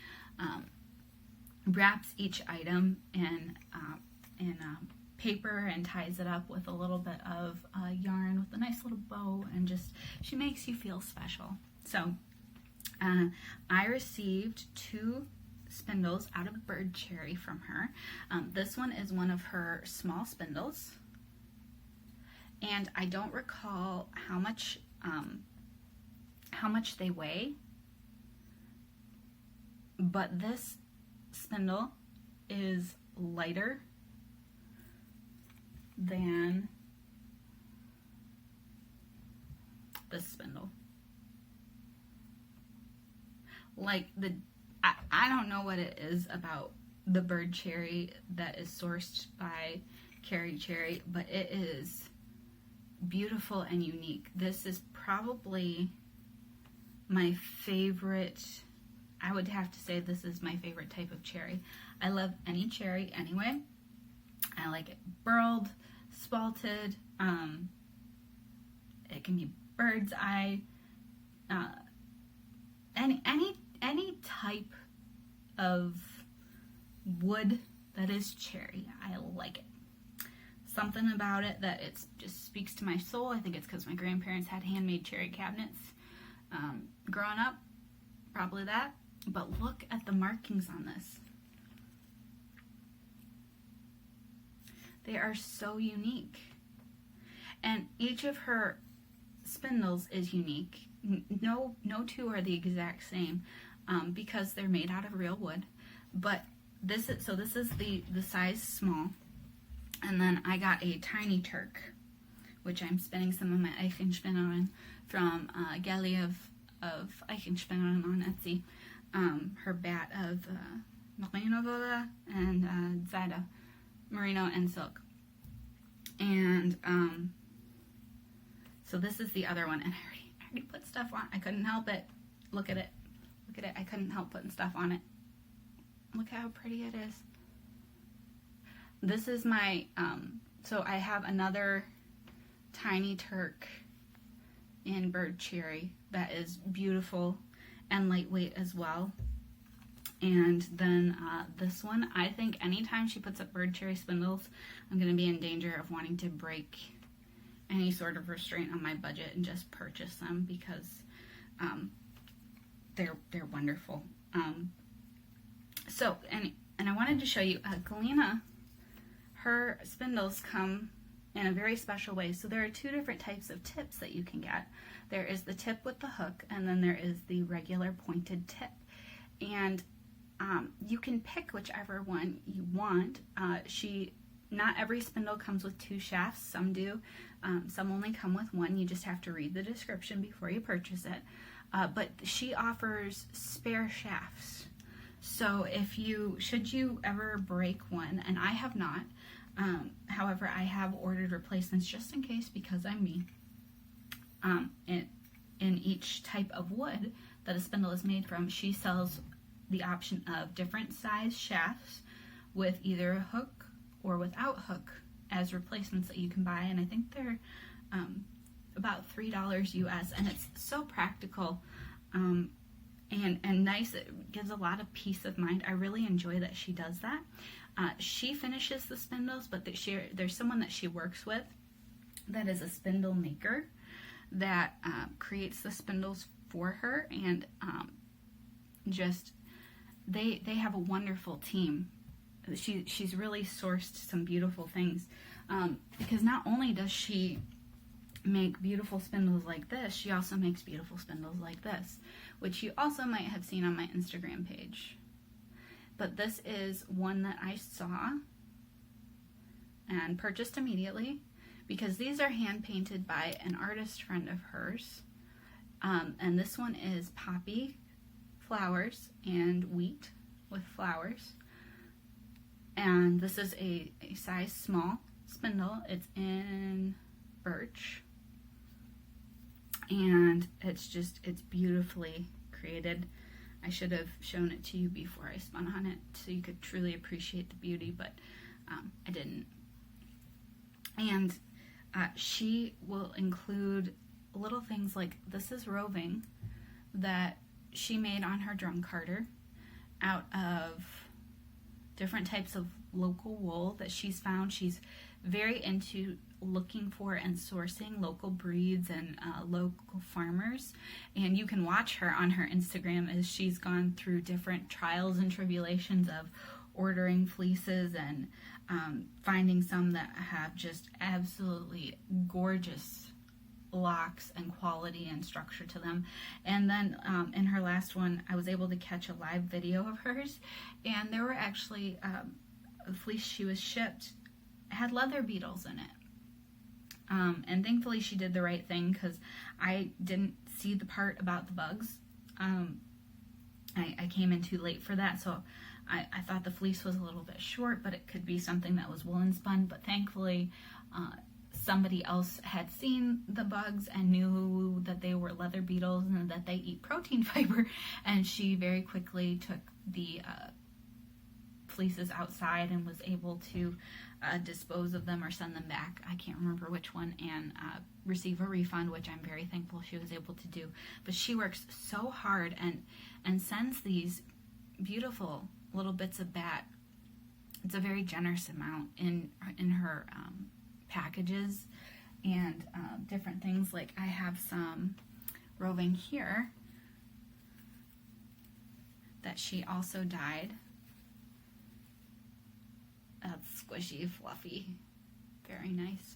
paper and ties it up with a little bit of yarn with a nice little bow, and just, she makes you feel special. So I received 2 spindles out of bird cherry from her. This one is one of her small spindles, and I don't recall how much they weigh, but this spindle is lighter than this spindle. Like, I don't know what it is about the bird cherry that is sourced by Carrie Cherry, but it is beautiful and unique. This is probably my favorite. I would have to say this is my favorite type of cherry. I love any cherry anyway. I like it burled, spalted, it can be bird's eye, any type of wood that is cherry. I like it. Something about it that it just speaks to my soul. I think it's because my grandparents had handmade cherry cabinets growing up. Probably that. But look at the markings on this. They are so unique. And each of her spindles is unique. No 2 are the exact same because they're made out of real wood. But this is the size small. And then I got a tiny Turk, which I'm spinning some of my Eichenspinnerin from Gayle of Eichenspinnerin on Etsy. Her bat of Merino Vola and Shida, merino and silk. And so this is the other one, and I already put stuff on. I couldn't help it. Look at it. Look at it. I couldn't help putting stuff on it. Look how pretty it is. This is my, so I have another tiny Turk in bird cherry that is beautiful and lightweight as well. And then this one, I think anytime she puts up bird cherry spindles, I'm going to be in danger of wanting to break any sort of restraint on my budget and just purchase them because they're wonderful. So, and I wanted to show you, Galena, her spindles come in a very special way. So there are 2 different types of tips that you can get. There is the tip with the hook, and then there is the regular pointed tip. And you can pick whichever one you want. Not every spindle comes with 2 shafts. Some do. Some only come with 1. You just have to read the description before you purchase it. But she offers spare shafts. So should you ever break one, and I have not, however, I have ordered replacements just in case because I'm me, in each type of wood that a spindle is made from. She sells the option of different size shafts with either a hook or without hook as replacements that you can buy, and I think they're about $3 US, and it's so practical and nice. It gives a lot of peace of mind. I really enjoy that she does that. She finishes the spindles, but there's someone that she works with that is a spindle maker that creates the spindles for her, and they have a wonderful team. She's really sourced some beautiful things because not only does she make beautiful spindles like this, she also makes beautiful spindles like this, which you also might have seen on my Instagram page. But this is one that I saw and purchased immediately because these are hand painted by an artist friend of hers. And this one is poppy flowers and wheat with flowers. And this is a size small spindle. It's in Birch. And it's beautifully created. I should have shown it to you before I spun on it so you could truly appreciate the beauty, but I didn't. And she will include little things like, this is roving that she made on her drum carder out of different types of local wool that she's found. She's very into looking for and sourcing local breeds and local farmers, and you can watch her on her Instagram as she's gone through different trials and tribulations of ordering fleeces and finding some that have just absolutely gorgeous locks and quality and structure to them. And then in her last one, I was able to catch a live video of hers, and there were actually the fleece she was shipped had leather beetles in it. And thankfully she did the right thing, because I didn't see the part about the bugs. I came in too late for that, so I thought the fleece was a little bit short, but it could be something that was woolen spun. But thankfully somebody else had seen the bugs and knew that they were leather beetles and that they eat protein fiber, and she very quickly took the fleeces outside and was able to dispose of them or send them back, I can't remember which one, and receive a refund, which I'm very thankful she was able to do. But she works so hard and sends these beautiful little bits of bat. It's a very generous amount in her packages, and different things. Like I have some roving here that she also dyed. That's squishy, fluffy, very nice,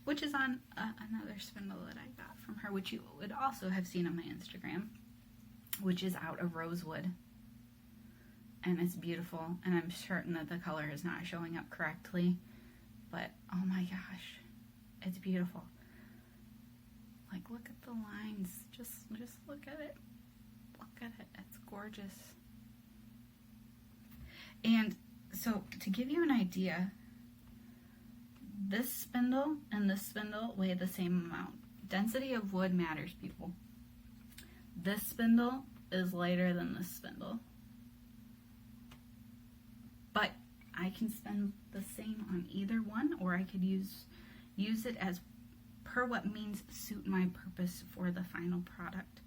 which is on another spindle that I got from her, which you would also have seen on my Instagram, which is out of Rosewood, and it's beautiful, and I'm certain that the color is not showing up correctly, but oh my gosh, it's beautiful. Like, look at the lines, just look at it, it's gorgeous. And so, to give you an idea, this spindle and this spindle weigh the same amount. Density of wood matters, people. This spindle is lighter than this spindle. But I can spend the same on either one, or I could use it as per what means suit my purpose for the final product.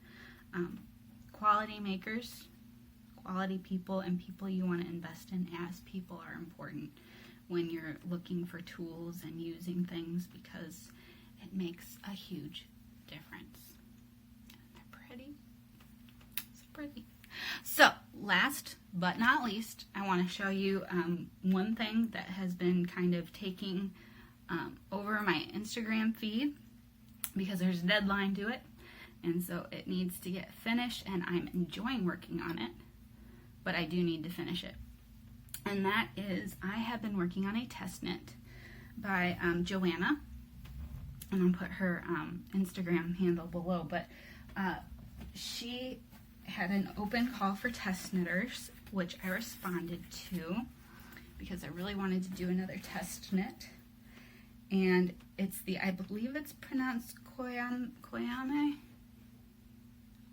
Quality makers, quality people, and people you want to invest in as people are important when you're looking for tools and using things, because it makes a huge difference. They're pretty. It's pretty. So, last but not least, I want to show you one thing that has been kind of taking over my Instagram feed, because there's a deadline to it, and so it needs to get finished, and I'm enjoying working on it. But I do need to finish it. And that is, I have been working on a test knit by Joanna, and I'll put her Instagram handle below, but she had an open call for test knitters, which I responded to because I really wanted to do another test knit. And it's I believe it's pronounced Koyamae.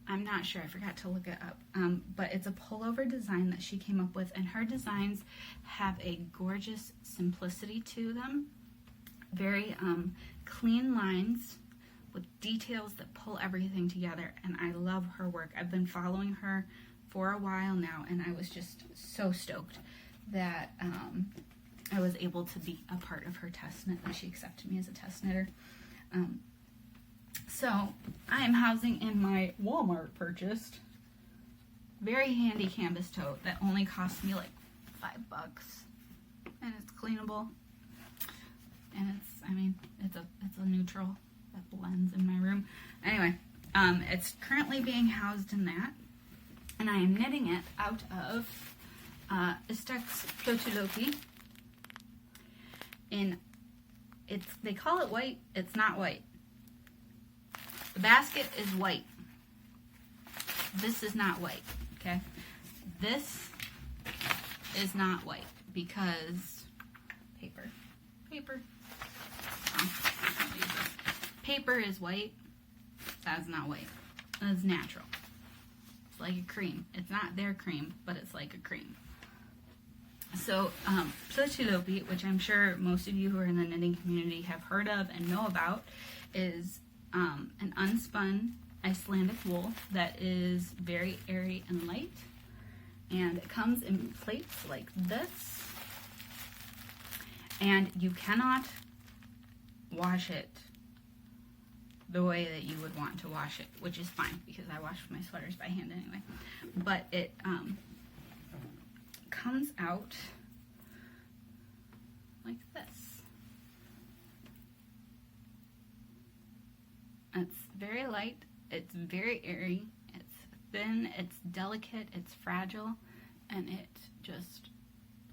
I'm not sure, I forgot to look it up, but it's a pullover design that she came up with, and her designs have a gorgeous simplicity to them, very clean lines with details that pull everything together, and I love her work. I've been following her for a while now, and I was just so stoked that I was able to be a part of her test knit, that she accepted me as a test knitter. So, I am housing in my Walmart purchased very handy canvas tote that only cost me like $5, and it's cleanable, and it's a neutral that blends in my room. Anyway, it's currently being housed in that, and I am knitting it out of ístex Plötulopi. They call it white. It's not white. The basket is white. This is not white, okay? This is not white because paper. Paper is white. That's not white. That's natural. It's like a cream. It's not their cream, but it's like a cream. So, Plötulopi, which I'm sure most of you who are in the knitting community have heard of and know about, is an unspun Icelandic wool that is very airy and light, and it comes in plates like this, And you cannot wash it the way that you would want to wash it, which is fine because I wash my sweaters by hand anyway. But it comes out like this. It's very light, it's very airy, it's thin, it's delicate, it's fragile, and it just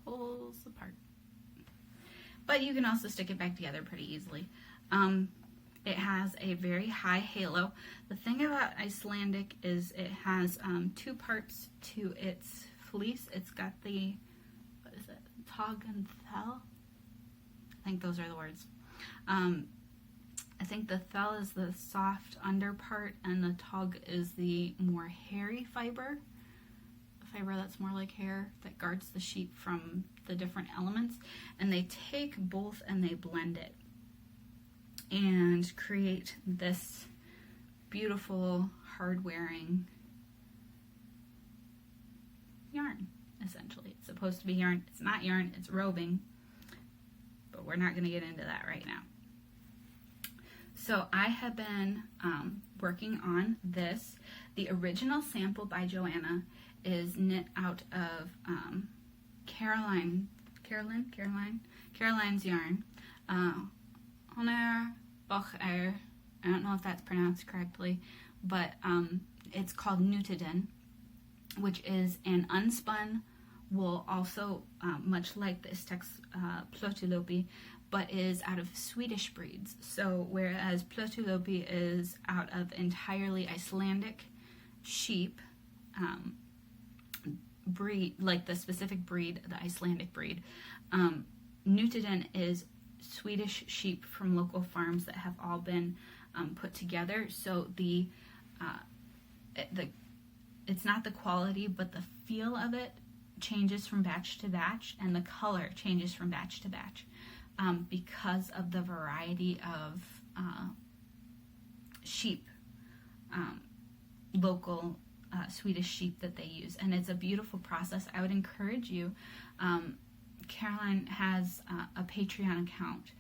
pulls apart. But you can also stick it back together pretty easily. It has a very high halo. The thing about Icelandic is it has 2 parts to its fleece. It's got the, what is it, tog and thell? I think those are the words. I think the thell is the soft under part, and the tog is the more hairy fiber. The fiber that's more like hair, that guards the sheep from the different elements. And they take both and they blend it and create this beautiful, hard-wearing yarn, essentially. It's supposed to be yarn. It's not yarn, it's roving, but we're not going to get into that right now. So I have been working on this. The original sample by Joanna is knit out of Caroline's yarn. Honor Bocher, I don't know if that's pronounced correctly, but it's called Nutiden, which is an unspun wool, also much like the ístex Plötulopi, but is out of Swedish breeds. So whereas Plötulopi is out of entirely Icelandic sheep breed, like the specific breed, the Icelandic breed, Nutiden is Swedish sheep from local farms that have all been put together. So it's not the quality, but the feel of it changes from batch to batch, and the color changes from batch to batch because of the variety of sheep, local Swedish sheep that they use. And it's a beautiful process. I would encourage you. Caroline has a Patreon account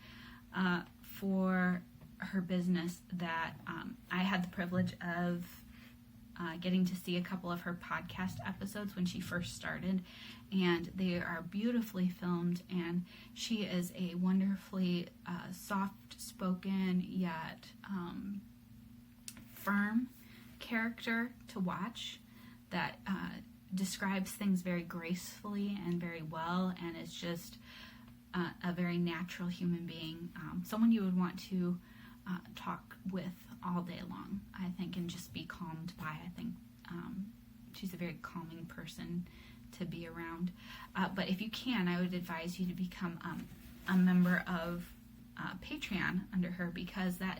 for her business that I had the privilege of getting to see a couple of her podcast episodes when she first started, and they are beautifully filmed, and she is a wonderfully soft-spoken yet firm character to watch that describes things very gracefully and very well, and is just a very natural human being, someone you would want to talk with all day long, I think, and just be calmed by. I think she's a very calming person to be around. But if you can, I would advise you to become a member of Patreon under her, because that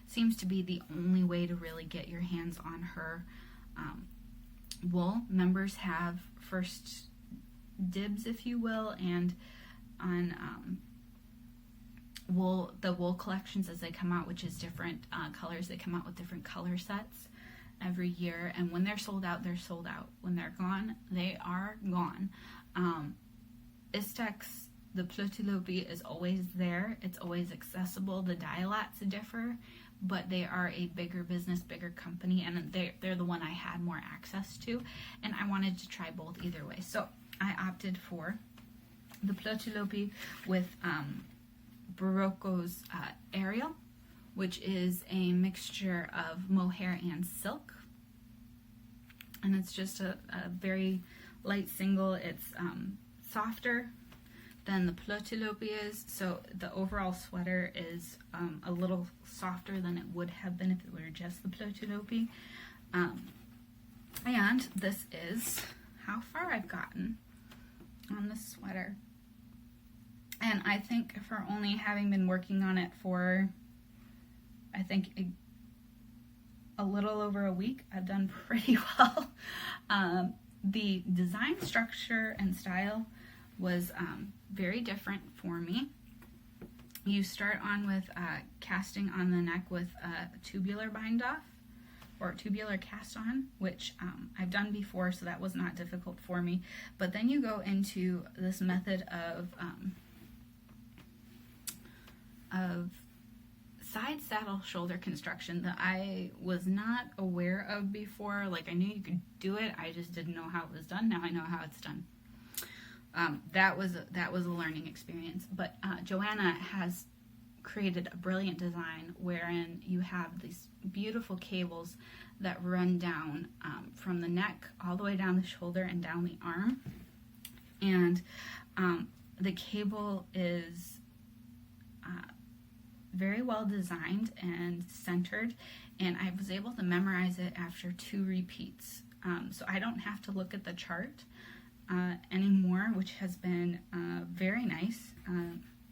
seems to be the only way to really get your hands on her wool. Members have first dibs, if you will, and on the wool collections as they come out, which is different colors. They come out with different color sets every year, and when they're sold out, they're sold out. When they're gone, they are gone. ístex, the Plötulopi, is always there. It's always accessible. The dialots differ, but they are a bigger business, bigger company, and they're the one I had more access to, and I wanted to try both either way. So I opted for the Plötulopi with Barocco's Ariel, which is a mixture of mohair and silk, and it's just a very light single. It's softer than the Plötulopi is, so the overall sweater is a little softer than it would have been if it were just the Plötulopi. And this is how far I've gotten on this sweater. And I think for only having been working on it for, I think, a little over a week, I've done pretty well. The design structure and style was very different for me. You start on with casting on the neck with a tubular bind off, or tubular cast on, which I've done before, so that was not difficult for me. But then you go into this method of of side saddle shoulder construction that I was not aware of before. Like, I knew you could do it, I just didn't know how it was done. Now I know how it's done. That was a learning experience. But Joanna has created a brilliant design wherein you have these beautiful cables that run down from the neck all the way down the shoulder and down the arm. And the cable is very well designed and centered, and I was able to memorize it after 2 repeats. So I don't have to look at the chart anymore, which has been very nice.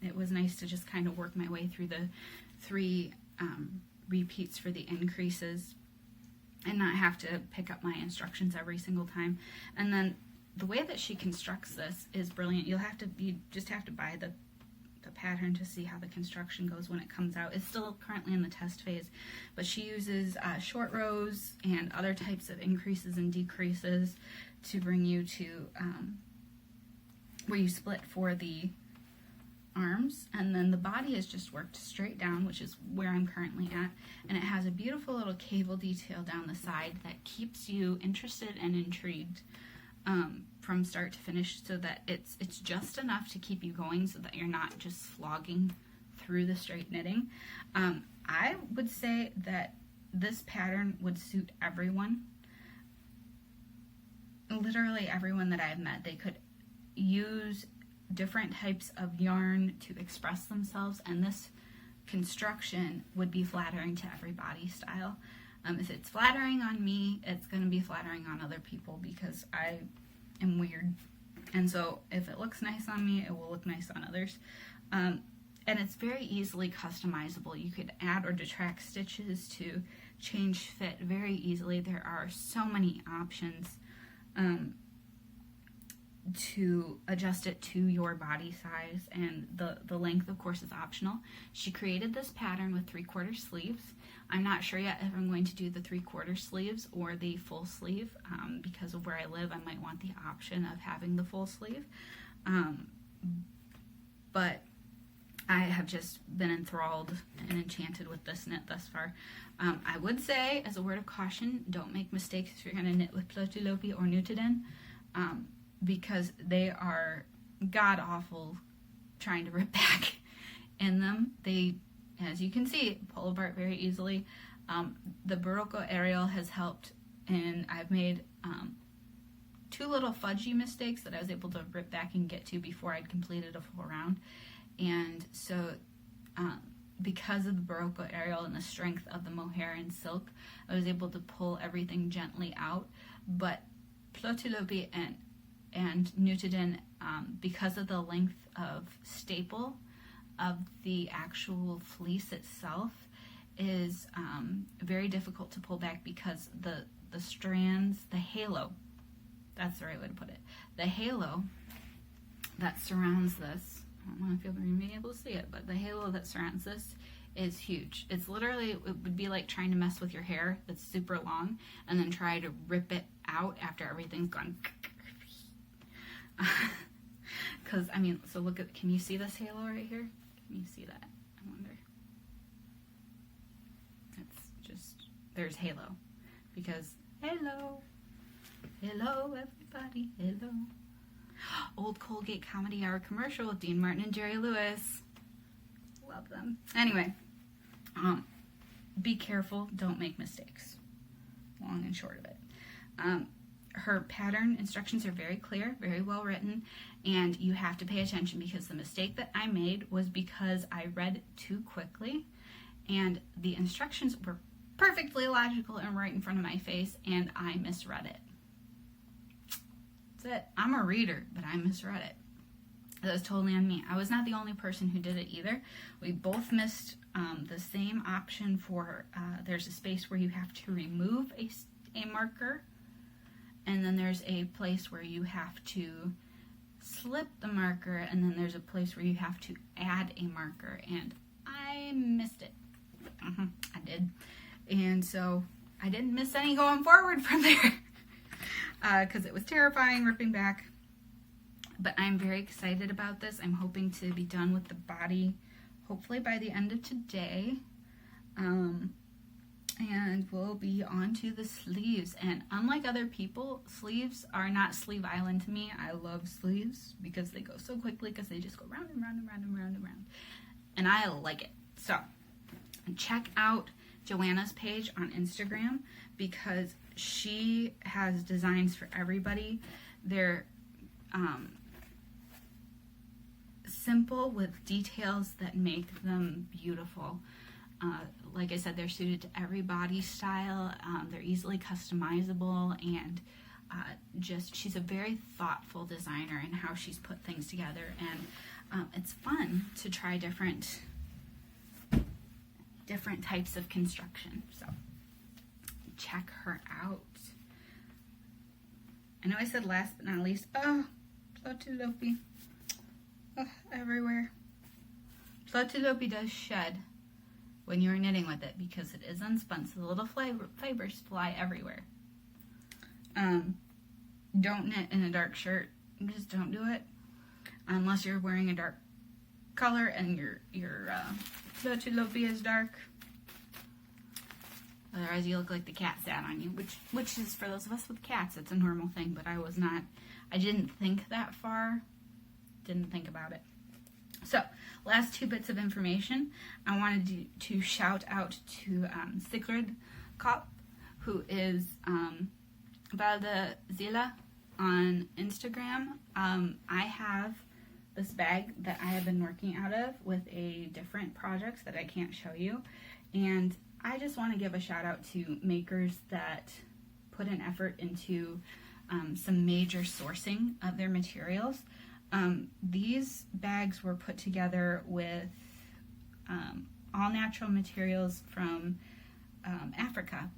It was nice to just kind of work my way through the 3 repeats for the increases and not have to pick up my instructions every single time. And then the way that she constructs this is brilliant. You just have to buy the pattern to see how the construction goes when it comes out. It's still currently in the test phase, but she uses short rows and other types of increases and decreases to bring you to where you split for the arms, and then the body is just worked straight down, which is where I'm currently at, and it has a beautiful little cable detail down the side that keeps you interested and intrigued from start to finish, so that it's just enough to keep you going so that you're not just slogging through the straight knitting. I would say that this pattern would suit everyone. Literally everyone that I've met. They could use different types of yarn to express themselves, and this construction would be flattering to every body style. If it's flattering on me, it's going to be flattering on other people because I am weird. And so if it looks nice on me, it will look nice on others. And it's very easily customizable. You could add or detract stitches to change fit very easily. There are so many options to adjust it to your body size, and the length, of course, is optional. She created this pattern with 3/4 sleeves. I'm not sure yet if I'm going to do the 3/4 sleeves or the full sleeve. Because of where I live, I might want the option of having the full sleeve. But I have just been enthralled and enchanted with this knit thus far. I would say, as a word of caution, don't make mistakes if you're going to knit with Plötulopi or Nutiden, because they are god-awful trying to rip back in them. They, as you can see, pull apart very easily. The Barocco Aerial has helped, and I've made 2 little fudgy mistakes that I was able to rip back and get to before I'd completed a full round. And so because of the Barocco Aerial and the strength of the mohair and silk, I was able to pull everything gently out. But Plötulopi and Nutiden, because of the length of staple of the actual fleece itself, is very difficult to pull back because the strands, the halo, that's the right way to put it, the halo that surrounds this, I don't know if you'll be able to see it, but the halo that surrounds this is huge. It's literally, it would be like trying to mess with your hair that's super long and then try to rip it out after everything's gone. Because, I mean, so look at, can you see this halo right here? Can you see that? I wonder. It's just, there's halo. Because, hello everybody, hello. Old Colgate Comedy Hour commercial with Dean Martin and Jerry Lewis. Love them. Anyway, be careful, don't make mistakes. Long and short of it. Her pattern instructions are very clear, very well written, and you have to pay attention, because the mistake that I made was because I read too quickly, and the instructions were perfectly logical and right in front of my face, and I misread it. That's it. I'm a reader, but I misread it. That was totally on me. I was not the only person who did it either. We both missed the same option for, there's a space where you have to remove a marker, and then there's a place where you have to slip the marker, and then there's a place where you have to add a marker, and I missed it. I did. And so I didn't miss any going forward from there, because it was terrifying ripping back. But I'm very excited about this. I'm hoping to be done with the body hopefully by the end of today. And we'll be on to the sleeves. And unlike other people, sleeves are not Sleeve Island to me. I love sleeves because they go so quickly, because they just go round and round and round and round and round. And I like it. So check out Joanna's page on Instagram, because she has designs for everybody. They're simple with details that make them beautiful. Like I said, they're suited to every body style. They're easily customizable, and she's a very thoughtful designer in how she's put things together. And it's fun to try different types of construction. So check her out. I know I said last but not least, Plötulopi. Everywhere. Plötulopi does shed when you're knitting with it, because it is unspun, so the little fibers fly everywhere. Don't knit in a dark shirt. Just don't do it unless you're wearing a dark color and your Plötulopi is dark. Otherwise, you look like the cat sat on you, which is, for those of us with cats, it's a normal thing. But I didn't think that far. Didn't think about it. So, last 2 bits of information. I wanted to shout out to Sigrid Kopp, who is Zilla on Instagram. I have this bag that I have been working out of with a different projects that I can't show you. And I just want to give a shout out to makers that put an effort into some major sourcing of their materials. These bags were put together with all natural materials from Africa.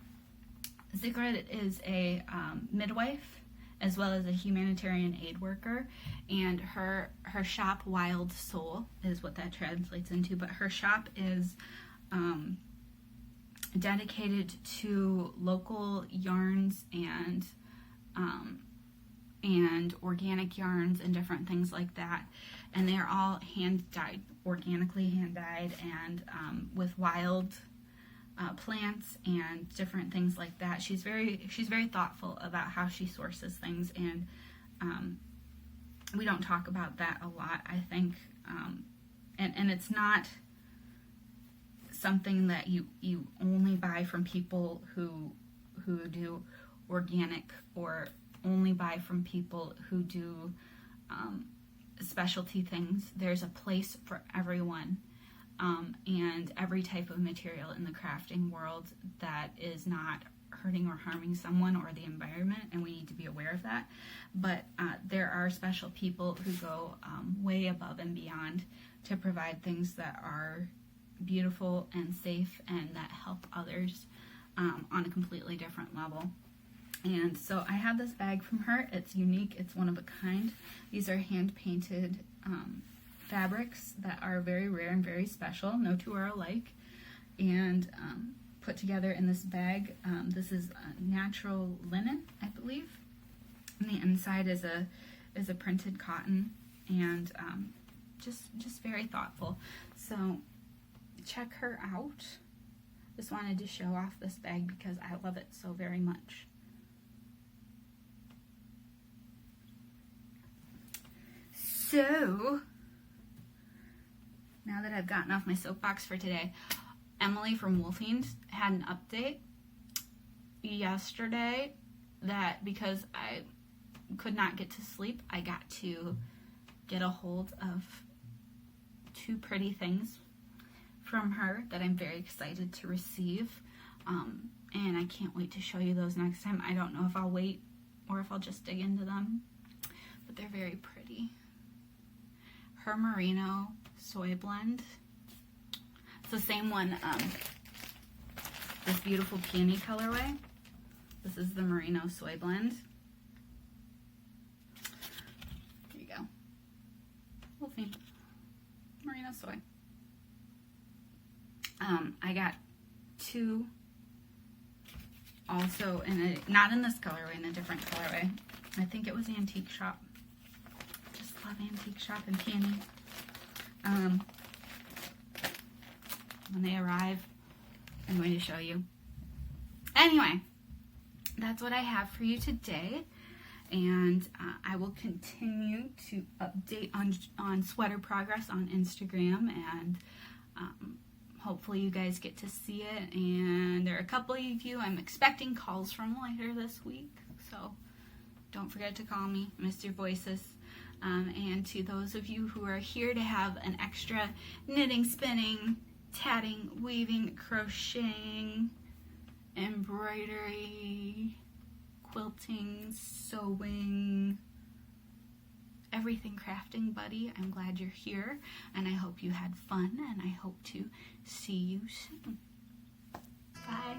Sigrid is a midwife as well as a humanitarian aid worker, and her shop, Wild Soul, is what that translates into, but her shop is dedicated to local yarns and organic yarns and different things like that, and they're all organically hand dyed, and with wild plants and different things like that. She's very thoughtful about how she sources things, and we don't talk about that a lot, I think, and it's not something that you only buy from people who do organic, or only buy from people who do specialty things. There's a place for everyone, and every type of material in the crafting world that is not hurting or harming someone or the environment, and we need to be aware of that. But there are special people who go way above and beyond to provide things that are beautiful and safe and that help others on a completely different level. And so I have this bag from her. It's unique. It's one of a kind. These are hand-painted fabrics that are very rare and very special. No two are alike. And put together in this bag. This is natural linen, I believe. And the inside is a printed cotton, and just very thoughtful. So check her out. Just wanted to show off this bag because I love it so very much. So, now that I've gotten off my soapbox for today, Emily from Woolfiend had an update yesterday that because I could not get to sleep, I got to get a hold of 2 pretty things from her that I'm very excited to receive. And I can't wait to show you those next time. I don't know if I'll wait or if I'll just dig into them, but they're very pretty. Her merino soy blend. It's the same one, this beautiful peony colorway. This is the merino soy blend. There you go. Woolfiend. Merino soy. I got 2 also not in this colorway, in a different colorway. I think it was Antique Shop. Just love Antique Shop and peony. when they arrive, I'm going to show you. Anyway, that's what I have for you today. And I will continue to update on sweater progress on Instagram, and hopefully you guys get to see it. And there are a couple of you I'm expecting calls from later this week, so don't forget to call me, miss your voices. And to those of you who are here to have an extra knitting, spinning, tatting, weaving, crocheting, embroidery, quilting, sewing, everything crafting buddy, I'm glad you're here, and I hope you had fun, and I hope to see you soon. Bye.